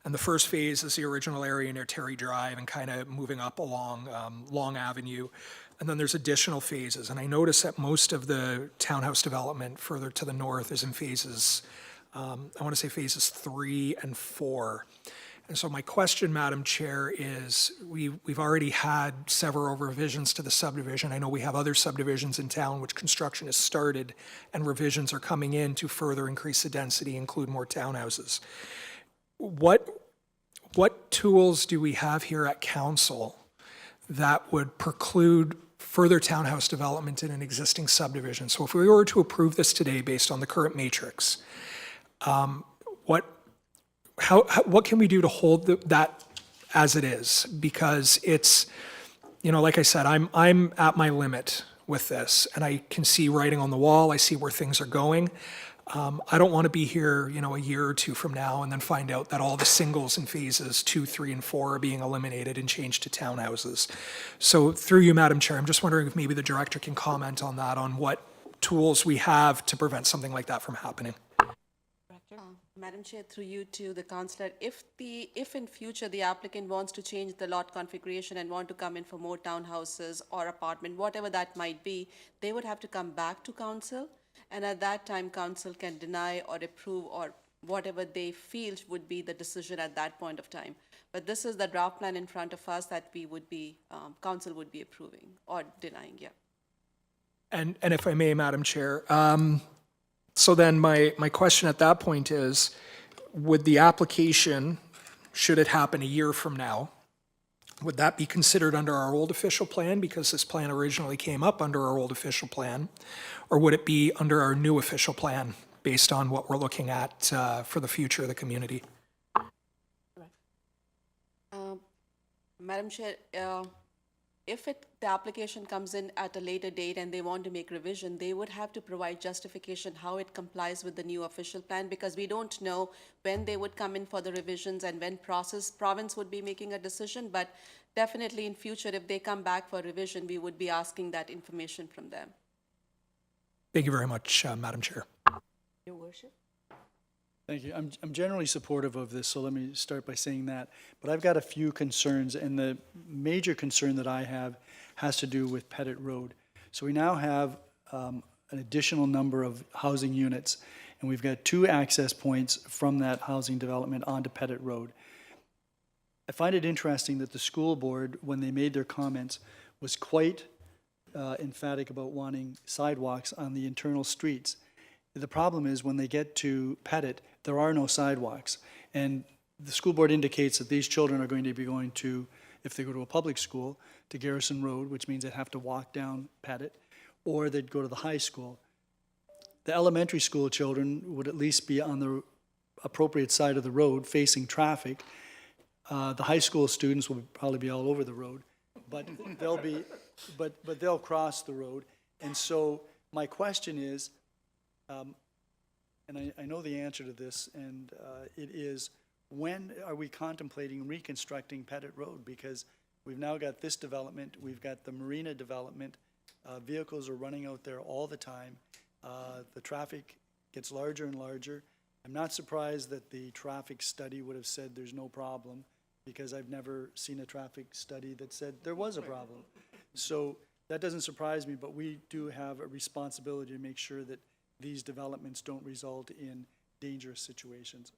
And the first phase is the original area near Terry Drive and kind of moving up along Long Avenue. And then there's additional phases. And I notice that most of the townhouse development further to the north is in phases, I want to say phases 3 and 4. And so my question, Madam Chair, is we've already had several revisions to the subdivision. I know we have other subdivisions in town which construction has started and revisions are coming in to further increase the density, include more townhouses. What tools do we have here at council that would preclude further townhouse development in an existing subdivision? So if we were to approve this today based on the current matrix, what can we do to hold that as it is? Because it's, like I said, I'm at my limit with this, and I can see writing on the wall. I see where things are going. I don't want to be here, a year or two from now and then find out that all the singles in phases 2, 3, and 4 are being eliminated and changed to townhouses. So through you, Madam Chair, I'm just wondering if maybe the director can comment on that, on what tools we have to prevent something like that from happening. Madam Chair, through you to the councillor, if in future the applicant wants to change the lot configuration and want to come in for more townhouses or apartment, whatever that might be, they would have to come back to council, and at that time council can deny or approve or whatever they feel would be the decision at that point of time. But this is the draft plan in front of us that we would be, council would be approving or denying, yeah. And if I may, Madam Chair, so then my question at that point is, would the application, should it happen a year from now, would that be considered under our old official plan because this plan originally came up under our old official plan, or would it be under our new official plan based on what we're looking at for the future of the community? Madam Chair, if the application comes in at a later date and they want to make revision, they would have to provide justification how it complies with the new official plan, because we don't know when they would come in for the revisions and when province would be making a decision. But definitely in future, if they come back for revision, we would be asking that information from them. Thank you very much, Madam Chair. Your worship. Thank you. I'm generally supportive of this, so let me start by saying that. But I've got a few concerns, and the major concern that I have has to do with Pettit Road. So we now have an additional number of housing units, and we've got 2 access points from that housing development onto Pettit Road. I find it interesting that the school board, when they made their comments, was quite emphatic about wanting sidewalks on the internal streets. The problem is when they get to Pettit, there are no sidewalks. And the school board indicates that these children are going to be going to, if they go to a public school, to Garrison Road, which means they'd have to walk down Pettit, or they'd go to the high school. The elementary school children would at least be on the appropriate side of the road facing traffic. The high school students will probably be all over the road, but they'll cross the road. And so my question is, and I know the answer to this, and it is, when are we contemplating reconstructing Pettit Road? Because we've now got this development, we've got the marina development, vehicles are running out there all the time, the traffic gets larger and larger. I'm not surprised that the traffic study would have said there's no problem, because I've never seen a traffic study that said there was a problem. So that doesn't surprise me, but we do have a responsibility to make sure that these developments don't result in dangerous situations.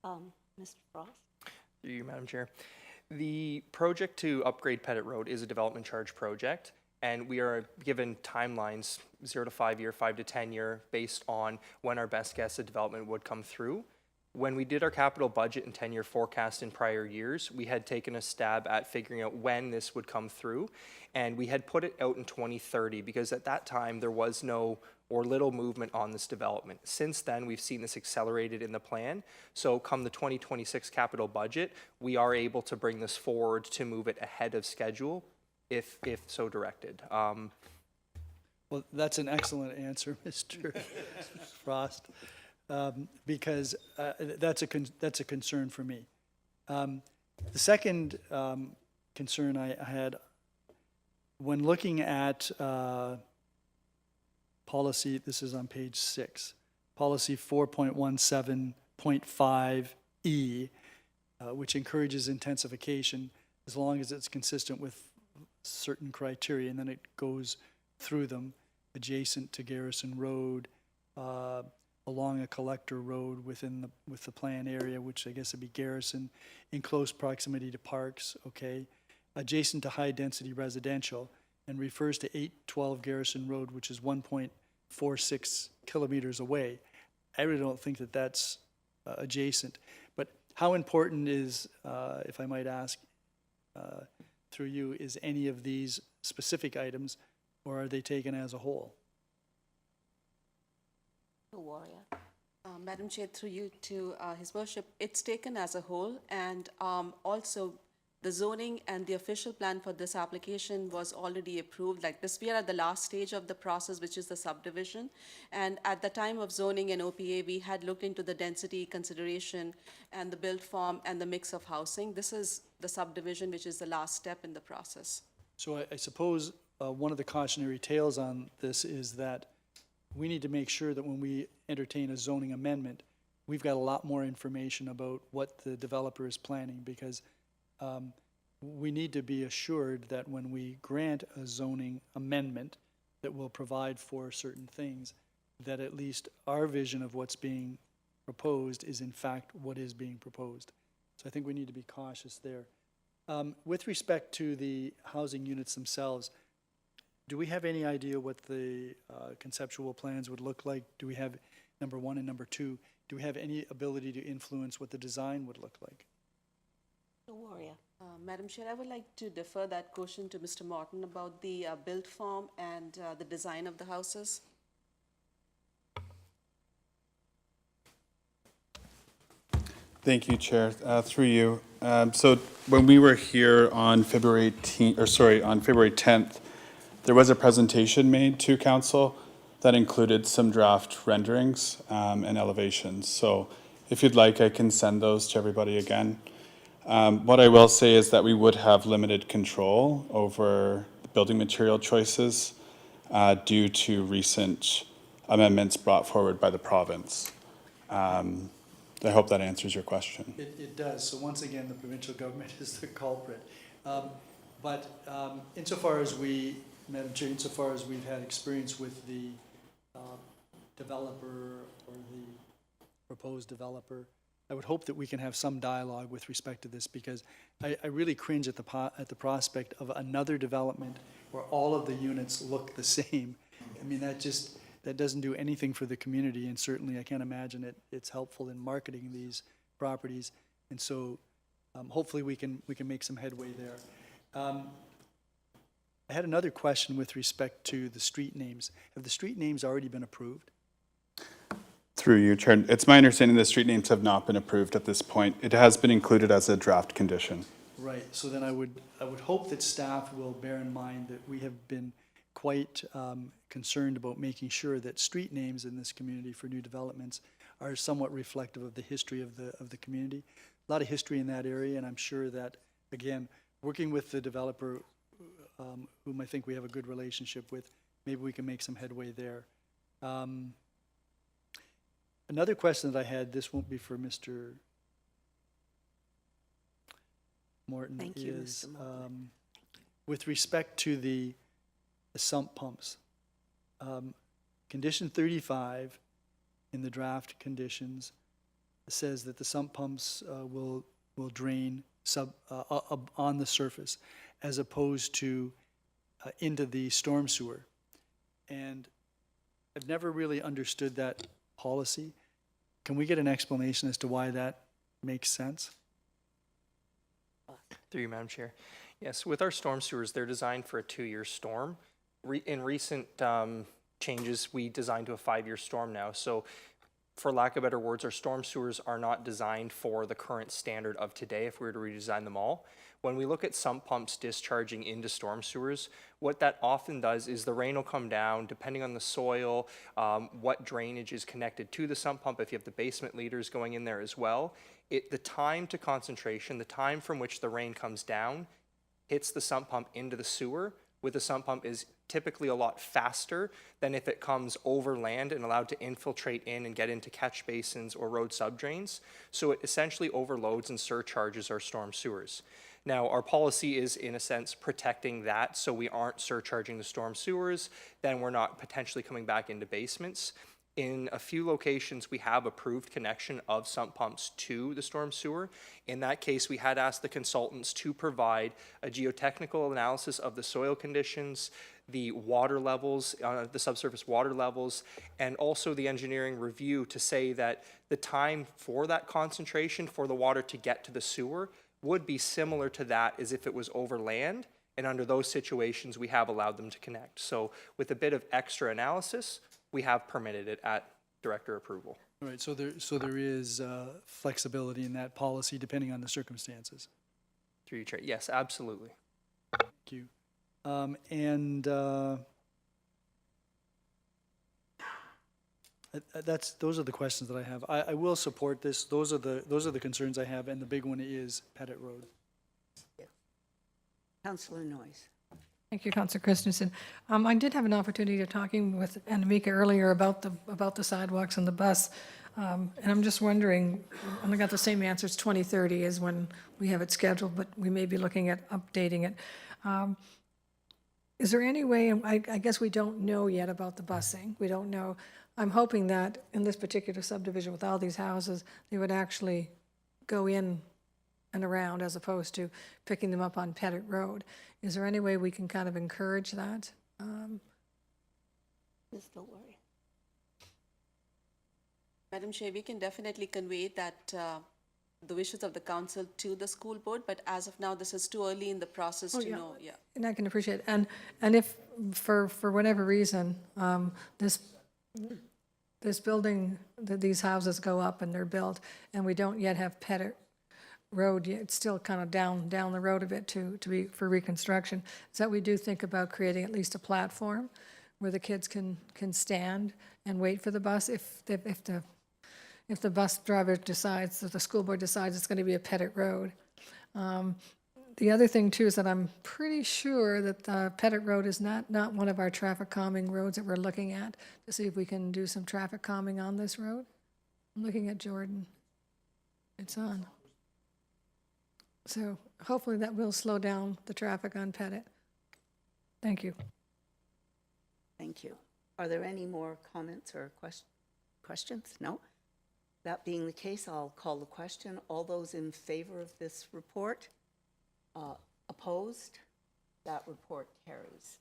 Mr. Frost? Through you, Madam Chair. The project to upgrade Pettit Road is a development charge project, and we are given timelines, 0 to 5 year, 5 to 10 year, based on when our best guess of development would come through. When we did our capital budget and 10-year forecast in prior years, we had taken a stab at figuring out when this would come through, and we had put it out in 2030, because at that time there was no or little movement on this development. Since then, we've seen this accelerated in the plan. So come the 2026 capital budget, we are able to bring this forward to move it ahead of schedule, if so directed. Well, that's an excellent answer, Mr. Frost, because that's a concern for me. The second concern I had, when looking at policy, this is on page 6, policy 4.17.5E, which encourages intensification as long as it's consistent with certain criteria, and then it goes through them, adjacent to Garrison Road, along a collector road with the plan area, which I guess would be Garrison, in close proximity to parks, okay, adjacent to high-density residential, and refers to 812 Garrison Road, which is 1.46 kilometers away. I really don't think that that's adjacent. But how important is, if I might ask, through you, is any of these specific items, or are they taken as a whole? Madam Chair, through you to His Worship, it's taken as a whole, and also the zoning and the official plan for this application was already approved. Like this, we are at the last stage of the process, which is the subdivision. And at the time of zoning and OPA, we had looked into the density consideration and the build form and the mix of housing. This is the subdivision, which is the last step in the process. So I suppose one of the cautionary tales on this is that we need to make sure that when we entertain a zoning amendment, we've got a lot more information about what the developer is planning, because we need to be assured that when we grant a zoning amendment that will provide for certain things, that at least our vision of what's being proposed is in fact what is being proposed. So I think we need to be cautious there. With respect to the housing units themselves, do we have any idea what the conceptual plans would look like? Do we have, number one, and number two, do we have any ability to influence what the design would look like? Madam Chair, I would like to defer that question to Mr. Morton about the build form and the design of the houses. Thank you, Chair. Through you. So when we were here on February 10th, there was a presentation made to council that included some draft renderings and elevations. So if you'd like, I can send those to everybody again. What I will say is that we would have limited control over the building material choices due to recent amendments brought forward by the province. I hope that answers your question. It does. So once again, the provincial government is the culprit. But insofar as we, Madam Chair, insofar as we've had experience with the developer or the proposed developer, I would hope that we can have some dialogue with respect to this, because I really cringe at the prospect of another development where all of the units look the same. I mean, that doesn't do anything for the community, and certainly I can't imagine it's helpful in marketing these properties. And so hopefully we can make some headway there. I had another question with respect to the street names. Have the street names already been approved? Through you, Chair. It's my understanding the street names have not been approved at this point. It has been included as a draft condition. Right. So then I would hope that staff will bear in mind that we have been quite concerned about making sure that street names in this community for new developments are somewhat reflective of the history of the community. A lot of history in that area, and I'm sure that, again, working with the developer, whom I think we have a good relationship with, maybe we can make some headway there. Another question that I had, this won't be for Mr. Morton. Thank you, is, Mr. Morton. with respect to the sump pumps. Condition 35 in the draft conditions says that the sump pumps will drain on the surface as opposed to into the storm sewer. And I've never really understood that policy. Can we get an explanation as to why that makes sense? Through you, Madam Chair. Yes, with our storm sewers, they're designed for a 2-year storm. In recent changes, we designed to a 5-year storm now. So for lack of better words, our storm sewers are not designed for the current standard of today if we were to redesign them all. When we look at sump pumps discharging into storm sewers, what that often does is the rain will come down, depending on the soil, what drainage is connected to the sump pump, if you have the basement leaders going in there as well. The time to concentration, the time from which the rain comes down, hits the sump pump into the sewer with the sump pump is typically a lot faster than if it comes over land and allowed to infiltrate in and get into catch basins or road subdrains. So it essentially overloads and surcharges our storm sewers. Now, our policy is, in a sense, protecting that so we aren't surcharging the storm sewers, then we're not potentially coming back into basements. In a few locations, we have approved connection of sump pumps to the storm sewer. In that case, we had asked the consultants to provide a geotechnical analysis of the soil conditions, the water levels, the subsurface water levels, and also the engineering review to say that the time for that concentration for the water to get to the sewer would be similar to that as if it was over land, and under those situations, we have allowed them to connect. So with a bit of extra analysis, we have permitted it at director approval. All right, so there is flexibility in that policy depending on the circumstances. Through you, Chair. Yes, absolutely. Thank you. Those are the questions that I have. I will support this. Those are the concerns I have, and the big one is Pettit Road. Councillor Noyes. Thank you, Councillor Christensen. I did have an opportunity of talking with Anamika earlier about the sidewalks and the bus. And I'm just wondering, and I got the same answer, it's 2030 is when we have it scheduled, but we may be looking at updating it. Is there any way, I guess we don't know yet about the busing. We don't know. I'm hoping that in this particular subdivision with all these houses, they would actually go in and around as opposed to picking them up on Pettit Road. Is there any way we can kind of encourage that? Ms. Gilroy. Madam Chair, we can definitely convey that the wishes of the council to the school board, but as of now, this is too early in the process to know. Yeah. And I can appreciate, and if for whatever reason, this this building, these houses go up and they're built, and we don't yet have Pettit Road yet, it's still kind of down the road a bit to be, for reconstruction, is that we do think about creating at least a platform where the kids can stand and wait for the bus if the bus driver decides, if the school board decides it's going to be a Pettit Road. The other thing too is that I'm pretty sure that Pettit Road is not one of our traffic calming roads that we're looking at to see if we can do some traffic calming on this road. I'm looking at Jordan. It's on. So hopefully that will slow down the traffic on Pettit. Thank you. Thank you. Are there any more comments or questions? No? That being the case, I'll call the question. All those in favor of this report? Opposed? That report carries.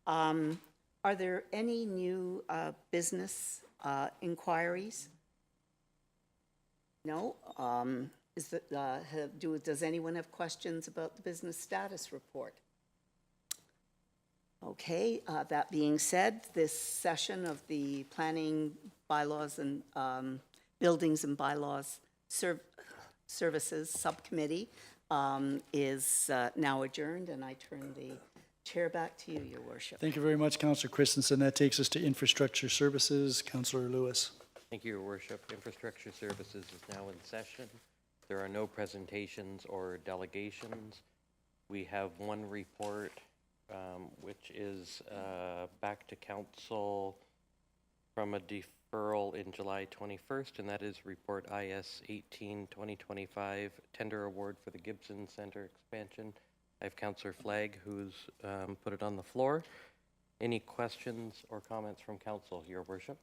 Are there any new business inquiries? No? Does anyone have questions about the business status report? Okay, that being said, this session of the Planning Bylaws and Buildings and Bylaws Services Subcommittee is now adjourned, and I turn the chair back to you, Your Worship. Thank you very much, Councillor Christensen. That takes us to Infrastructure Services. Councillor Lewis. Thank you, Your Worship. Infrastructure Services is now in session. There are no presentations or delegations. We have one report, which is back to council from a deferral in July 21st, and that is report IS 18-2025 tender award for the Gibson Center expansion. I have Councillor Flagg, who's put it on the floor. Any questions or comments from council, Your Worship?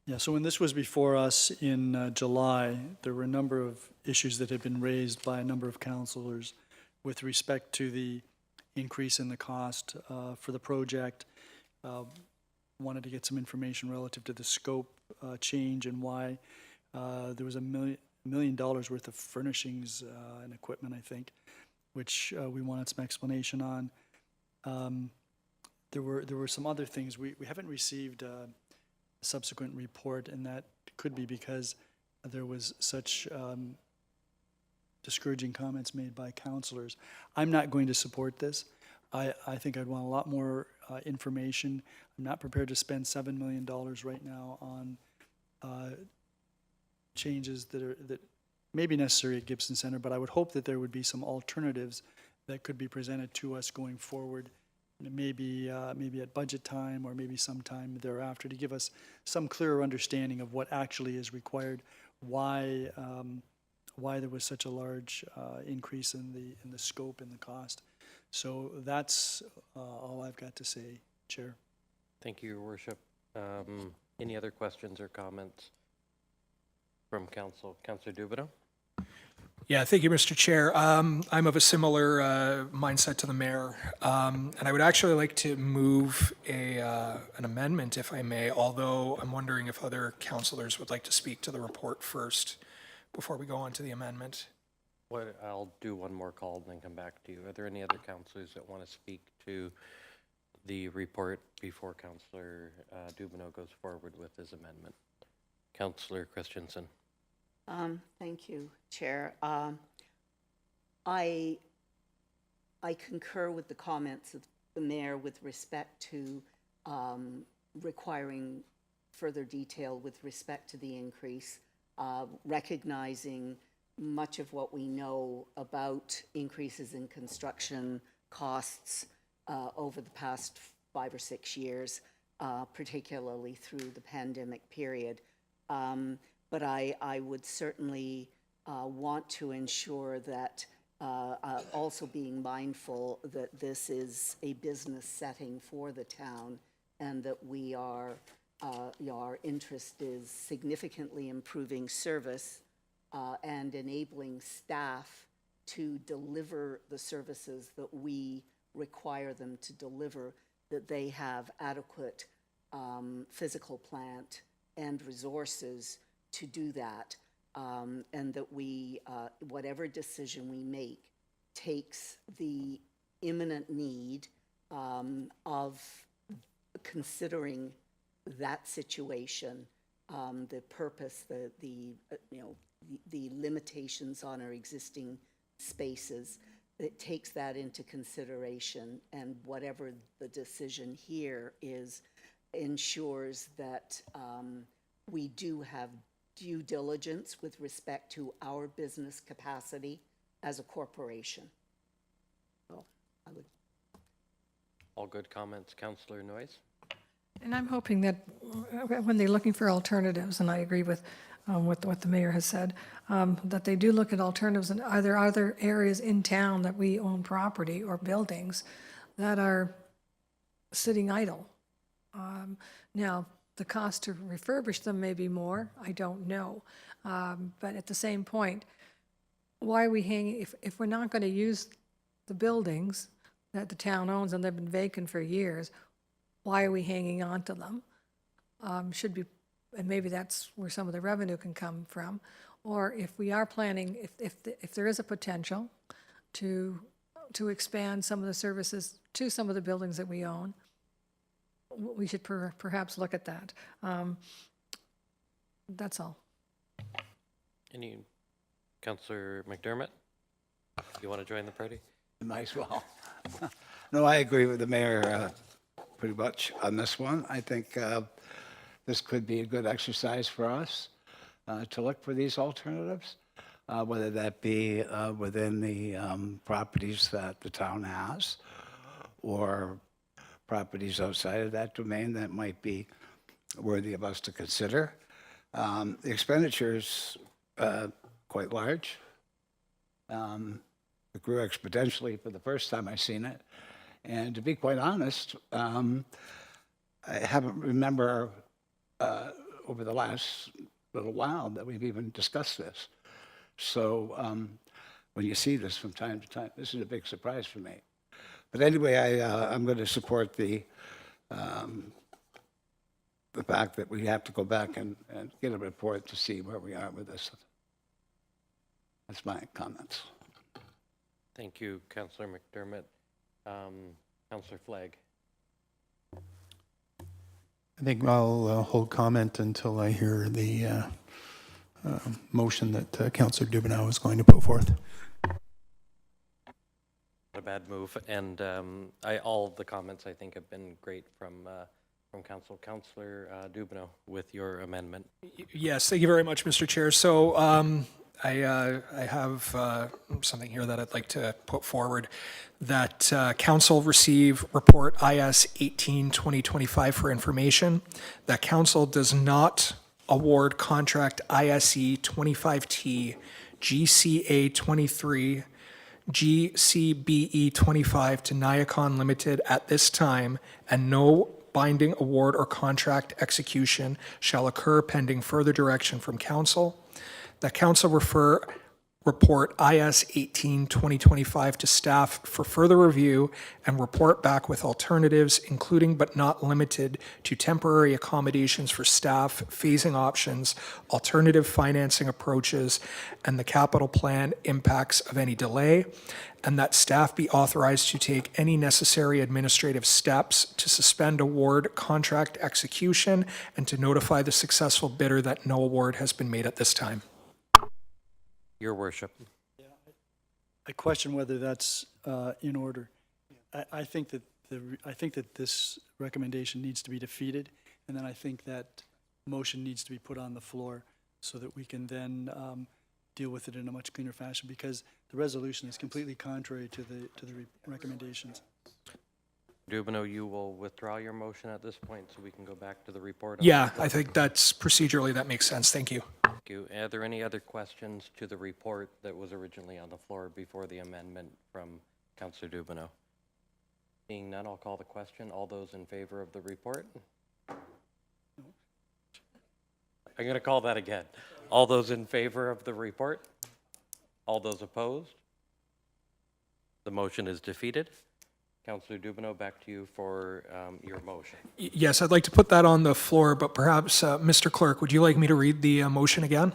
Yeah, so when this was before us in July, there were a number of issues that had been raised by a number of councillors with respect to the increase in the cost for the project. Wanted to get some information relative to the scope change and why there was $1 million worth of furnishings and equipment, I think, which we wanted some explanation on. There were some other things. We haven't received a subsequent report, and that could be because there was such discouraging comments made by councillors. I'm not going to support this. I think I'd want a lot more information. I'm not prepared to spend $7 million right now on changes that may be necessary at Gibson Center, but I would hope that there would be some alternatives that could be presented to us going forward, maybe at budget time or maybe sometime thereafter, to give us some clearer understanding of what actually is required, why there was such a large increase in the scope and the cost. So that's all I've got to say, Chair. Thank you, Your Worship. Any other questions or comments from council? Councillor Dubanow? Yeah, thank you, Mr. Chair. I'm of a similar mindset to the mayor, and I would actually like to move an amendment, if I may, although I'm wondering if other councillors would like to speak to the report first before we go on to the amendment. I'll do one more call and then come back to you. Are there any other councillors that want to speak to the report before Councillor Dubanow goes forward with his amendment? Councillor Christensen. Thank you, Chair. I concur with the comments of the mayor with respect to requiring further detail with respect to the increase, recognizing much of what we know about increases in construction costs over the past 5 or 6 years, particularly through the pandemic period. But I would certainly want to ensure that also being mindful that this is a business setting for the town and that we are, our interest is significantly improving service and enabling staff to deliver the services that we require them to deliver, that they have adequate physical plant and resources to do that, and that we, whatever decision we make, takes the imminent need of considering that situation the purpose, the limitations on our existing spaces. It takes that into consideration, and whatever the decision here is, ensures that we do have due diligence with respect to our business capacity as a corporation. So I would. All good comments, Councillor Noyes? And I'm hoping that when they're looking for alternatives, and I agree with what the mayor has said, that they do look at alternatives, and are there other areas in town that we own property or buildings that are sitting idle? Now, the cost to refurbish them may be more, I don't know. But at the same point, why are we hanging, if we're not going to use the buildings that the town owns and they've been vacant for years, why are we hanging on to them? Should be, and maybe that's where some of the revenue can come from. Or if we are planning, if there is a potential to expand some of the services to some of the buildings that we own, we should perhaps look at that. That's all. Any, Councillor McDermott? You want to join the party? Might as well. No, I agree with the mayor pretty much on this one. I think this could be a good exercise for us to look for these alternatives, whether that be within the properties that the town has or properties outside of that domain that might be worthy of us to consider. The expenditure's quite large. It grew exponentially for the first time I seen it. And to be quite honest, I haven't remember over the last little while that we've even discussed this. So when you see this from time to time, this is a big surprise for me. But anyway, I'm going to support the fact that we have to go back and get a report to see where we are with this. That's my comments. Thank you, Councillor McDermott. Councillor Flagg. I think I'll hold comment until I hear the motion that Councillor Dubanow is going to put forth. A bad move, and all of the comments I think have been great from Council. Councillor Dubanow, with your amendment. Yes, thank you very much, Mr. Chair. So I have something here that I'd like to put forward, that Council receive report IS 18-2025 for information, that Council does not award contract ISE 25T GCA 23 GCBE 25 to Niacon Limited at this time, and no binding award or contract execution shall occur pending further direction from Council. That Council refer report IS 18-2025 to staff for further review and report back with alternatives, including but not limited to temporary accommodations for staff, phasing options, alternative financing approaches, and the capital plan impacts of any delay, and that staff be authorized to take any necessary administrative steps to suspend award contract execution and to notify the successful bidder that no award has been made at this time. Your worship. I question whether that's in order. I think that this recommendation needs to be defeated, and then I think that motion needs to be put on the floor so that we can then deal with it in a much cleaner fashion, because the resolution is completely contrary to the recommendations. Dubanow, you will withdraw your motion at this point so we can go back to the report? Yeah, I think that's procedurally, that makes sense. Thank you. Thank you. Are there any other questions to the report that was originally on the floor before the amendment from Councillor Dubanow? Seeing none, I'll call the question. All those in favor of the report? I'm going to call that again. All those in favor of the report? All those opposed? The motion is defeated. Councillor Dubanow, back to you for your motion. Yes, I'd like to put that on the floor, but perhaps, Mr. Clerk, would you like me to read the motion again?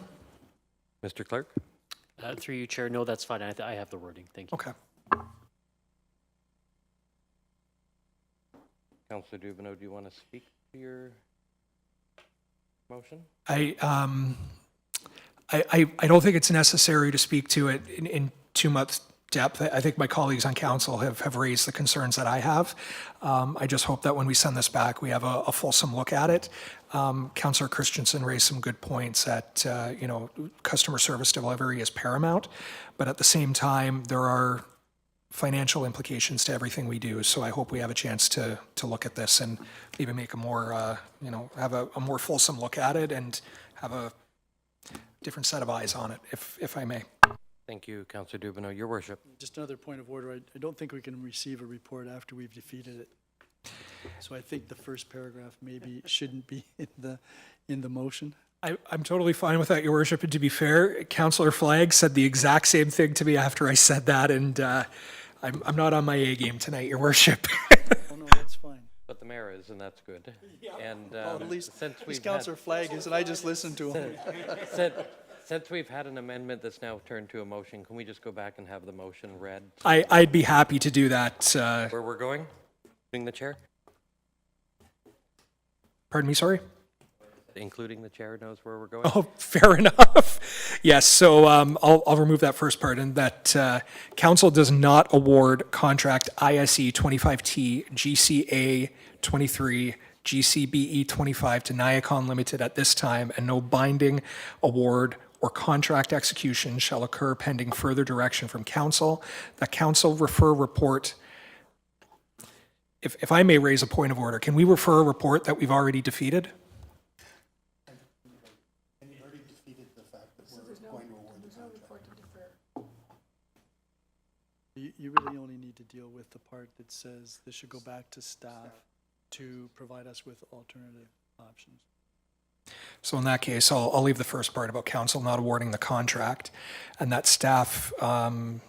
Mr. Clerk? Through you, Chair. No, that's fine. I have the wording. Thank you. Okay. Councillor Dubanow, do you want to speak to your motion? I don't think it's necessary to speak to it in too much depth. I think my colleagues on council have raised the concerns that I have. I just hope that when we send this back, we have a fulsome look at it. Councillor Christensen raised some good points that, customer service delivery is paramount, but at the same time, there are financial implications to everything we do. So I hope we have a chance to look at this and maybe make a more, have a more fulsome look at it and have a different set of eyes on it, if I may. Thank you, Councillor Dubanow. Your worship. Just another point of order. I don't think we can receive a report after we've defeated it. So I think the first paragraph maybe shouldn't be in the motion. I'm totally fine with that, Your Worship. And to be fair, Councillor Flagg said the exact same thing to me after I said that, and I'm not on my A game tonight, Your Worship. Oh, no, that's fine. But the mayor is, and that's good. And Well, at least since we've Councillor Flagg is, and I just listened to him. since we've had an amendment that's now turned to a motion, can we just go back and have the motion read? I'd be happy to do that. Where we're going? Including the chair? Pardon me, sorry? Including the chair knows where we're going? Oh, fair enough. Yes, so I'll remove that first part, and that council does not award contract ISE 25T GCA 23 GCBE 25 to Niacon Limited at this time, and no binding award or contract execution shall occur pending further direction from council. The council refer report. If I may raise a point of order, can we refer a report that we've already defeated? You really only need to deal with the part that says this should go back to staff to provide us with alternative options. So in that case, I'll leave the first part about council not awarding the contract, and that staff, and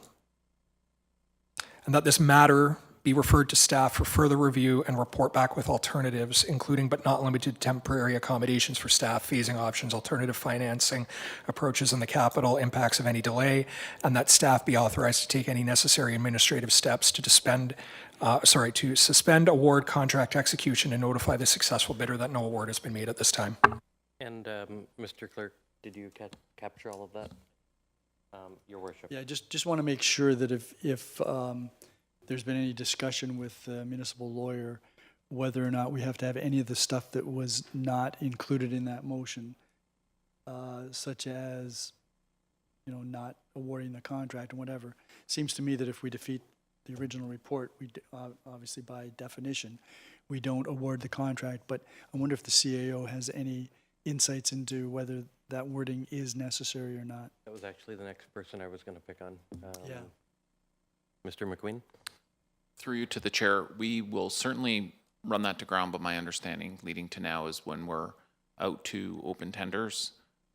that this matter be referred to staff for further review and report back with alternatives, including but not limited to temporary accommodations for staff, phasing options, alternative financing approaches in the capital, impacts of any delay, and that staff be authorized to take any necessary administrative steps to suspend award contract execution and notify the successful bidder that no award has been made at this time. And Mr. Clerk, did you capture all of that? Your worship. Yeah, just want to make sure that if there's been any discussion with the municipal lawyer, whether or not we have to have any of the stuff that was not included in that motion, such as, not awarding the contract and whatever. Seems to me that if we defeat the original report, we obviously by definition, we don't award the contract, but I wonder if the CAO has any insights into whether that wording is necessary or not. That was actually the next person I was going to pick on. Yeah. Mr. McQueen? Through you to the chair, we will certainly run that to ground, but my understanding leading to now is when we're out to open tenders,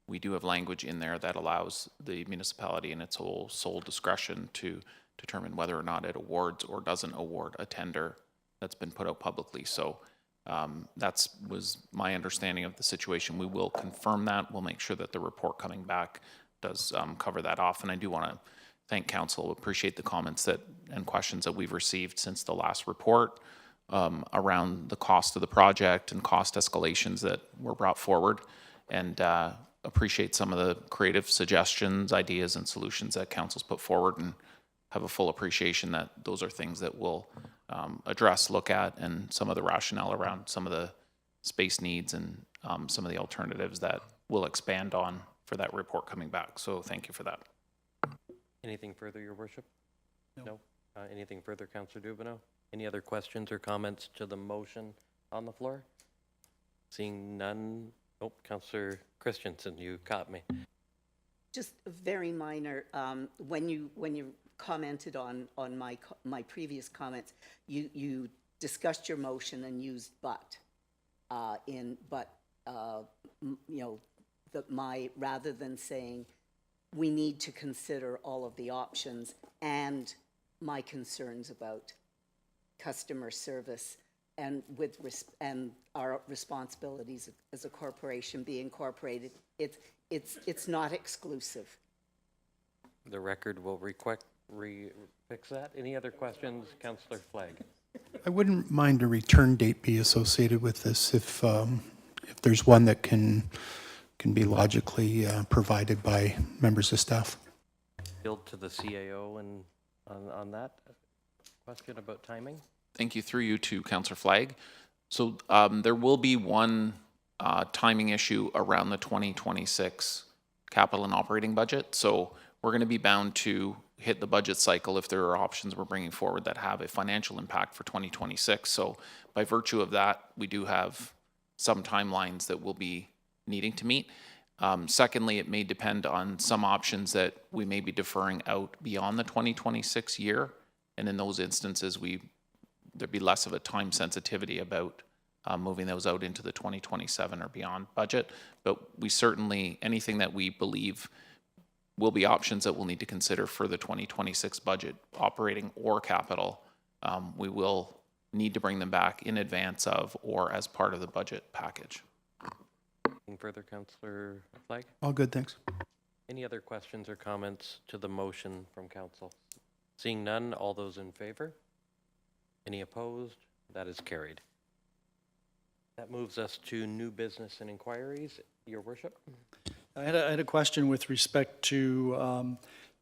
we do have language in there that allows the municipality in its whole sole discretion to determine whether or not it awards or doesn't award a tender that's been put out publicly. So that was my understanding of the situation. We will confirm that. We'll make sure that the report coming back does cover that off. And I do want to thank council, appreciate the comments and questions that we've received since the last report around the cost of the project and cost escalations that were brought forward, and appreciate some of the creative suggestions, ideas, and solutions that council's put forward, and have a full appreciation that those are things that we'll address, look at, and some of the rationale around some of the space needs and some of the alternatives that we'll expand on for that report coming back. So thank you for that. Anything further, Your Worship? No. Anything further, Councillor Dubanow? Any other questions or comments to the motion on the floor? Seeing none. Oh, Councillor Christensen, you caught me. Just very minor. When you commented on my previous comments, you discussed your motion and used but rather than saying we need to consider all of the options and my concerns about customer service and and our responsibilities as a corporation be incorporated. It's not exclusive. The record will fix that. Any other questions, Councillor Flagg? I wouldn't mind a return date be associated with this if if there's one that can be logically provided by members of staff. Yield to the CAO and on that question about timing. Thank you. Through you to Councillor Flagg. So there will be one timing issue around the 2026 capital and operating budget. So we're going to be bound to hit the budget cycle if there are options we're bringing forward that have a financial impact for 2026. So by virtue of that, we do have some timelines that we'll be needing to meet. Secondly, it may depend on some options that we may be deferring out beyond the 2026 year. And in those instances, there'd be less of a time sensitivity about moving those out into the 2027 or beyond budget. But we certainly, anything that we believe will be options that we'll need to consider for the 2026 budget, operating or capital, we will need to bring them back in advance of or as part of the budget package. Anything further, Councillor Flagg? All good, thanks. Any other questions or comments to the motion from council? Seeing none, all those in favor? Any opposed? That is carried. That moves us to new business and inquiries. Your worship? I had a question with respect to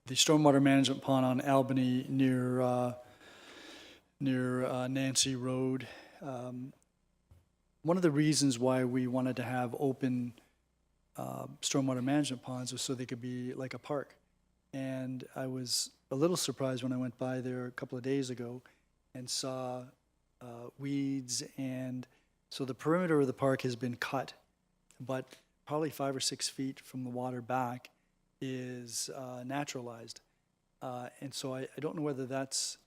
the stormwater management pond on Albany near Nancy Road. One of the reasons why we wanted to have open stormwater management ponds was so they could be like a park. And I was a little surprised when I went by there a couple of days ago and saw weeds, and so the perimeter of the park has been cut, but probably 5 or 6 feet from the water back is naturalized. And so I don't know whether that's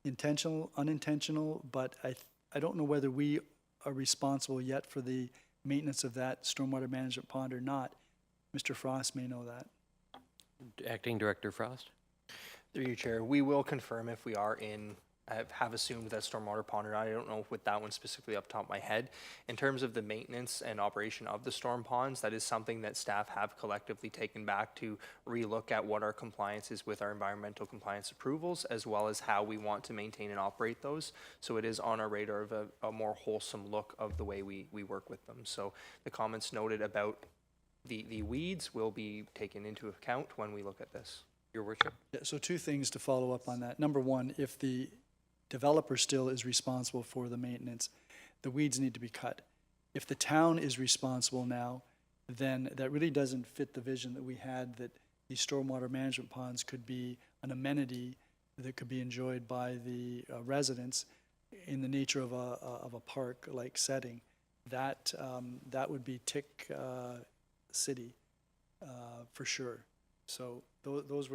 intentional, unintentional, but I don't know whether we are responsible yet for the maintenance of that stormwater management pond or not. Mr. Frost may know that. Acting Director Frost? Through you, Chair, we will confirm if we are have assumed that stormwater pond or not. I don't know with that one specifically up top of my head. In terms of the maintenance and operation of the storm ponds, that is something that staff have collectively taken back to relook at what our compliance is with our environmental compliance approvals, as well as how we want to maintain and operate those. So it is on our radar of a more wholesome look of the way we work with them. So the comments noted about the weeds will be taken into account when we look at this. Your worship? Yeah, so 2 things to follow up on that. Number one, if the developer still is responsible for the maintenance, the weeds need to be cut. If the town is responsible now, then that really doesn't fit the vision that we had, that these stormwater management ponds could be an amenity that could be enjoyed by the residents in the nature of a park-like setting. That would be tick city for sure. So those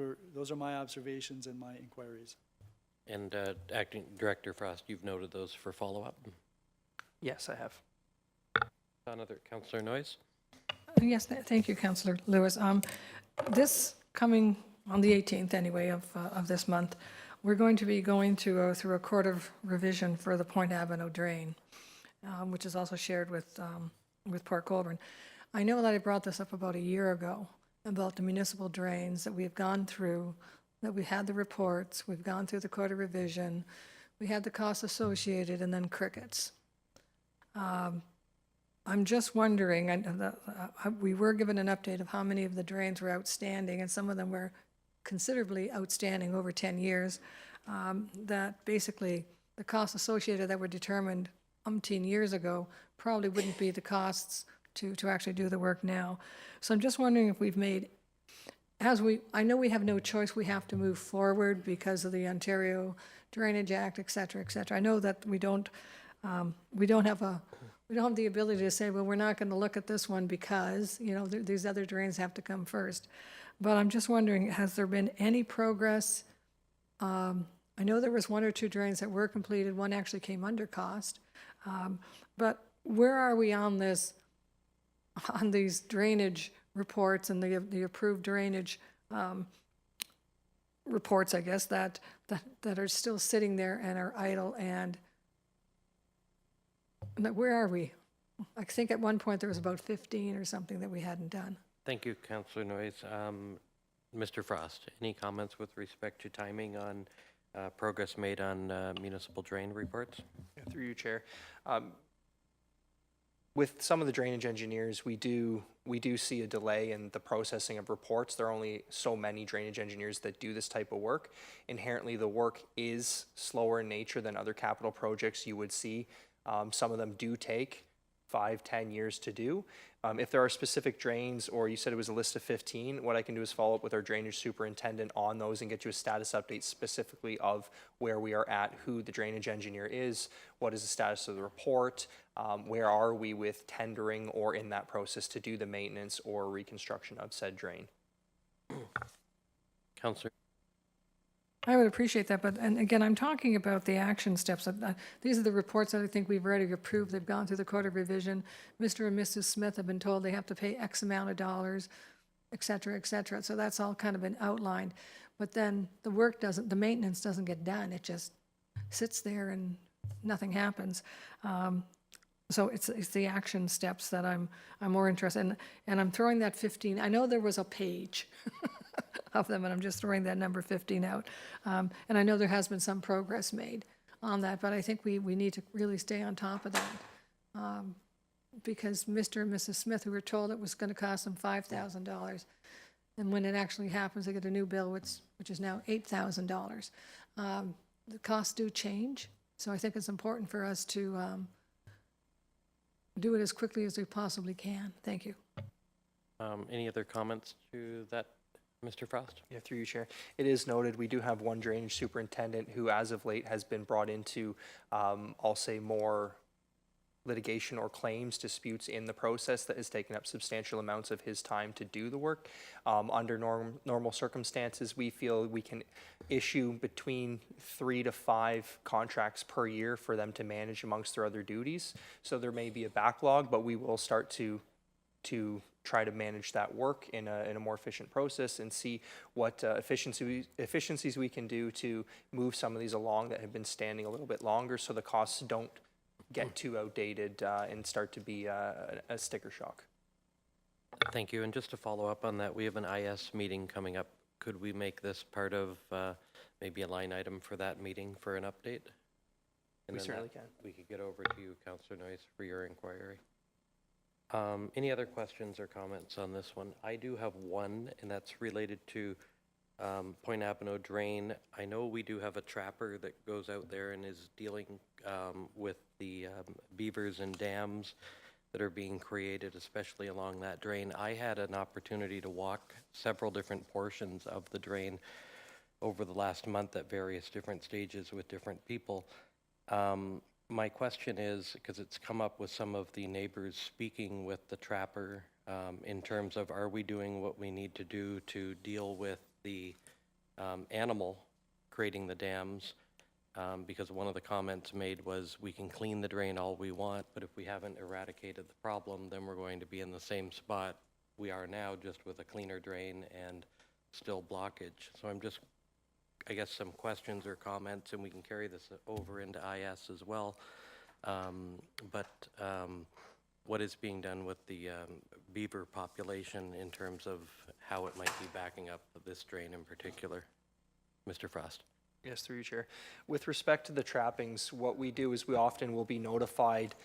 are my observations and my inquiries. And Acting Director Frost, you've noted those for follow-up? Yes, I have. Another Councillor Noyes? Yes, thank you, Councillor Lewis. This coming on the 18th anyway of this month, we're going to be going through a court of revision for the Point Avenue drain, which is also shared with Port Colborne. I know that I brought this up about a year ago about the municipal drains that we've gone through, that we had the reports, we've gone through the court of revision, we had the costs associated, and then crickets. I'm just wondering, we were given an update of how many of the drains were outstanding, and some of them were considerably outstanding over 10 years, that basically the costs associated that were determined umpteen years ago probably wouldn't be the costs to actually do the work now. So I'm just wondering if we've made, I know we have no choice, we have to move forward because of the Ontario Drainage Act, et cetera, et cetera. I know that we don't have the ability to say, well, we're not going to look at this one because, these other drains have to come first. But I'm just wondering, has there been any progress? I know there was 1 or 2 drains that were completed. One actually came under cost. But where are we on this, on these drainage reports and the approved drainage reports, I guess, that are still sitting there and are idle, and where are we? I think at one point there was about 15 or something that we hadn't done. Thank you, Councillor Noyes. Mr. Frost, any comments with respect to timing on progress made on municipal drain reports? Through you, Chair. with some of the drainage engineers, we do see a delay in the processing of reports. There are only so many drainage engineers that do this type of work. Inherently, the work is slower in nature than other capital projects you would see. Some of them do take 5-10 years to do. If there are specific drains, or you said it was a list of 15, what I can do is follow up with our drainage superintendent on those and get you a status update specifically of where we are at, who the drainage engineer is, what is the status of the report, where are we with tendering or in that process to do the maintenance or reconstruction of said drain. Councillor. I would appreciate that, but, and again, I'm talking about the action steps. These are the reports that I think we've already approved. They've gone through the Court of Revision. Mr. and Mrs. Smith have been told they have to pay X amount of dollars, et cetera, et cetera. So that's all kind of been outlined. But then the work doesn't, the maintenance doesn't get done. It just sits there and nothing happens. So it's the action steps that I'm more interested in. And I'm throwing that 15, I know there was a page of them, and I'm just throwing that number 15 out. And I know there has been some progress made on that, but I think we need to really stay on top of that. Because Mr. and Mrs. Smith, who were told it was going to cost them $5,000, and when it actually happens, they get a new bill, which is now $8,000. The costs do change, so I think it's important for us to do it as quickly as we possibly can. Thank you. Any other comments to that, Mr. Frost? Yeah, through you, Chair. It is noted we do have one drainage superintendent who, as of late, has been brought into, I'll say, more litigation or claims disputes in the process that has taken up substantial amounts of his time to do the work. Under normal circumstances, we feel we can issue between 3 to 5 contracts per year for them to manage amongst their other duties. So there may be a backlog, but we will start to try to manage that work in a more efficient process and see what efficiencies we can do to move some of these along that have been standing a little bit longer, so the costs don't get too outdated and start to be a sticker shock. Thank you. And just to follow up on that, we have an IS meeting coming up. Could we make this part of maybe a line item for that meeting for an update? And We then certainly can. We could get over to you, Councillor Noyes, for your inquiry. Any other questions or comments on this one? I do have one, and that's related to Point Abano Drain. I know we do have a trapper that goes out there and is dealing with the beavers and dams that are being created, especially along that drain. I had an opportunity to walk several different portions of the drain over the last month at various different stages with different people. My question is, because it's come up with some of the neighbors speaking with the trapper in terms of, are we doing what we need to do to deal with the animal creating the dams? Because one of the comments made was, we can clean the drain all we want, but if we haven't eradicated the problem, then we're going to be in the same spot we are now, just with a cleaner drain and still blockage. So I'm just, I guess, some questions or comments, and we can carry this over into IS as well. What is being done with the beaver population in terms of how it might be backing up this drain in particular? Mr. Frost. Yes, through you, Chair. With respect to the trappings, what we do is we often will be notified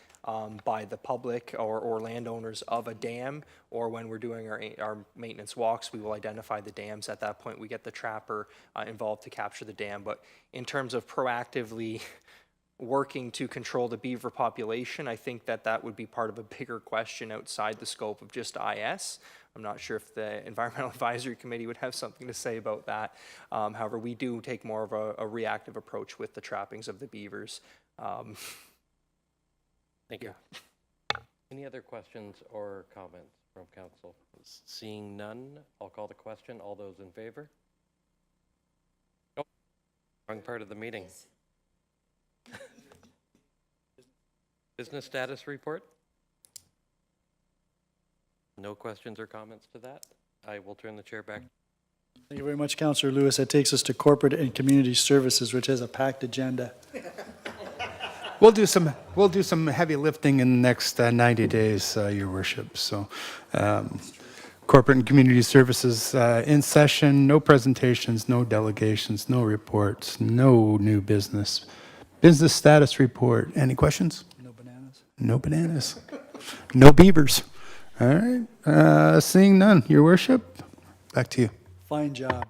by the public or landowners of a dam, or when we're doing our maintenance walks, we will identify the dams. At that point, we get the trapper involved to capture the dam. But in terms of proactively working to control the beaver population, I think that would be part of a bigger question outside the scope of just IS. I'm not sure if the Environmental Advisory Committee would have something to say about that. However, we do take more of a reactive approach with the trappings of the beavers. Thank you. Any other questions or comments from council? Seeing none, I'll call the question. All those in favor? Nope. Wrong part of the meeting. Business status report? No questions or comments to that? I will turn the chair back. Thank you very much, Councillor Lewis. That takes us to Corporate and Community Services, which has a packed agenda. We'll do some heavy lifting in the next 90 days, Your Worship. So, Corporate and Community Services in session, no presentations, no delegations, no reports, no new business. Business status report. Any questions? No bananas? No bananas. No beavers. All right, seeing none, your worship, back to you. Fine job.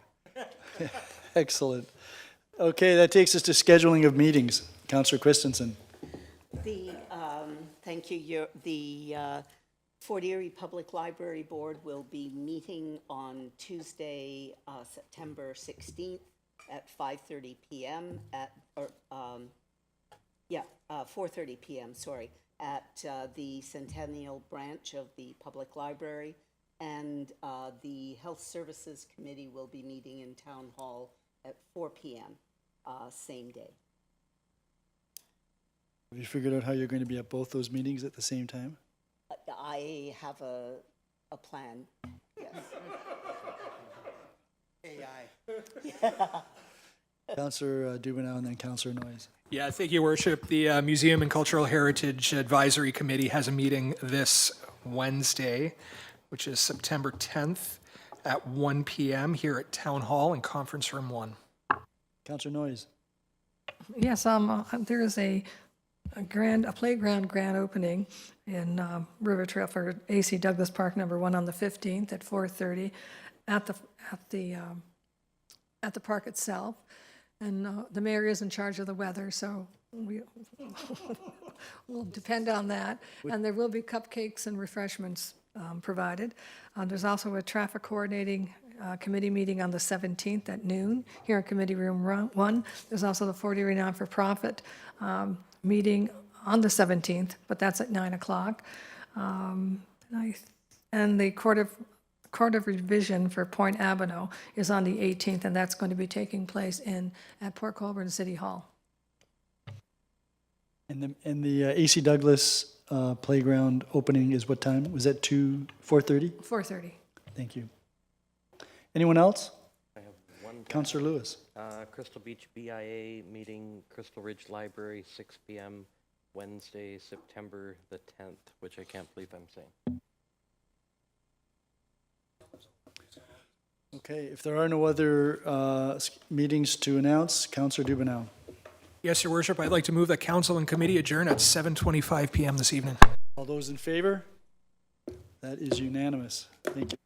Excellent. Okay, that takes us to scheduling of meetings. Councillor Christensen. Thank you. The Fort Erie Public Library Board will be meeting on Tuesday, September 16th at 5:30 p.m. 4:30 p.m., sorry, at the Centennial Branch of the Public Library. And the Health Services Committee will be meeting in Town Hall at 4 p.m. Same day. Have you figured out how you're going to be at both those meetings at the same time? I have a plan, yes. AI. Councillor Dubanow and then Councillor Noyes. Yeah, thank you, Worship. The Museum and Cultural Heritage Advisory Committee has a meeting this Wednesday, which is September 10th at 1 p.m. here at Town Hall in Conference Room 1. Councillor Noyes. Yes, there is a playground grand opening in River Trail for AC Douglas Park number 1 on the 15th at 4:30 at the park itself. And the mayor is in charge of the weather, so we'll depend on that. And there will be cupcakes and refreshments provided. There's also a traffic coordinating committee meeting on the 17th at noon here in Committee Room 1. There's also the Fort Erie Not-for-Profit meeting on the 17th, but that's at 9 o'clock. And the Court of Revision for Point Dubanow is on the 18th, and that's going to be taking place at Port Colborne City Hall. And the AC Douglas playground opening is what time? Was that 4:30? 4:30. Thank you. Anyone else? I have one. Councillor Lewis. Crystal Beach BIA meeting, Crystal Ridge Library, 6 p.m. Wednesday, September the 10th, which I can't believe I'm saying. Okay, if there are no other meetings to announce, Councillor Dubanow. Yes, Your Worship, I'd like to move that council and committee adjourn at 7:25 p.m. this evening. All those in favor? That is unanimous. Thank you.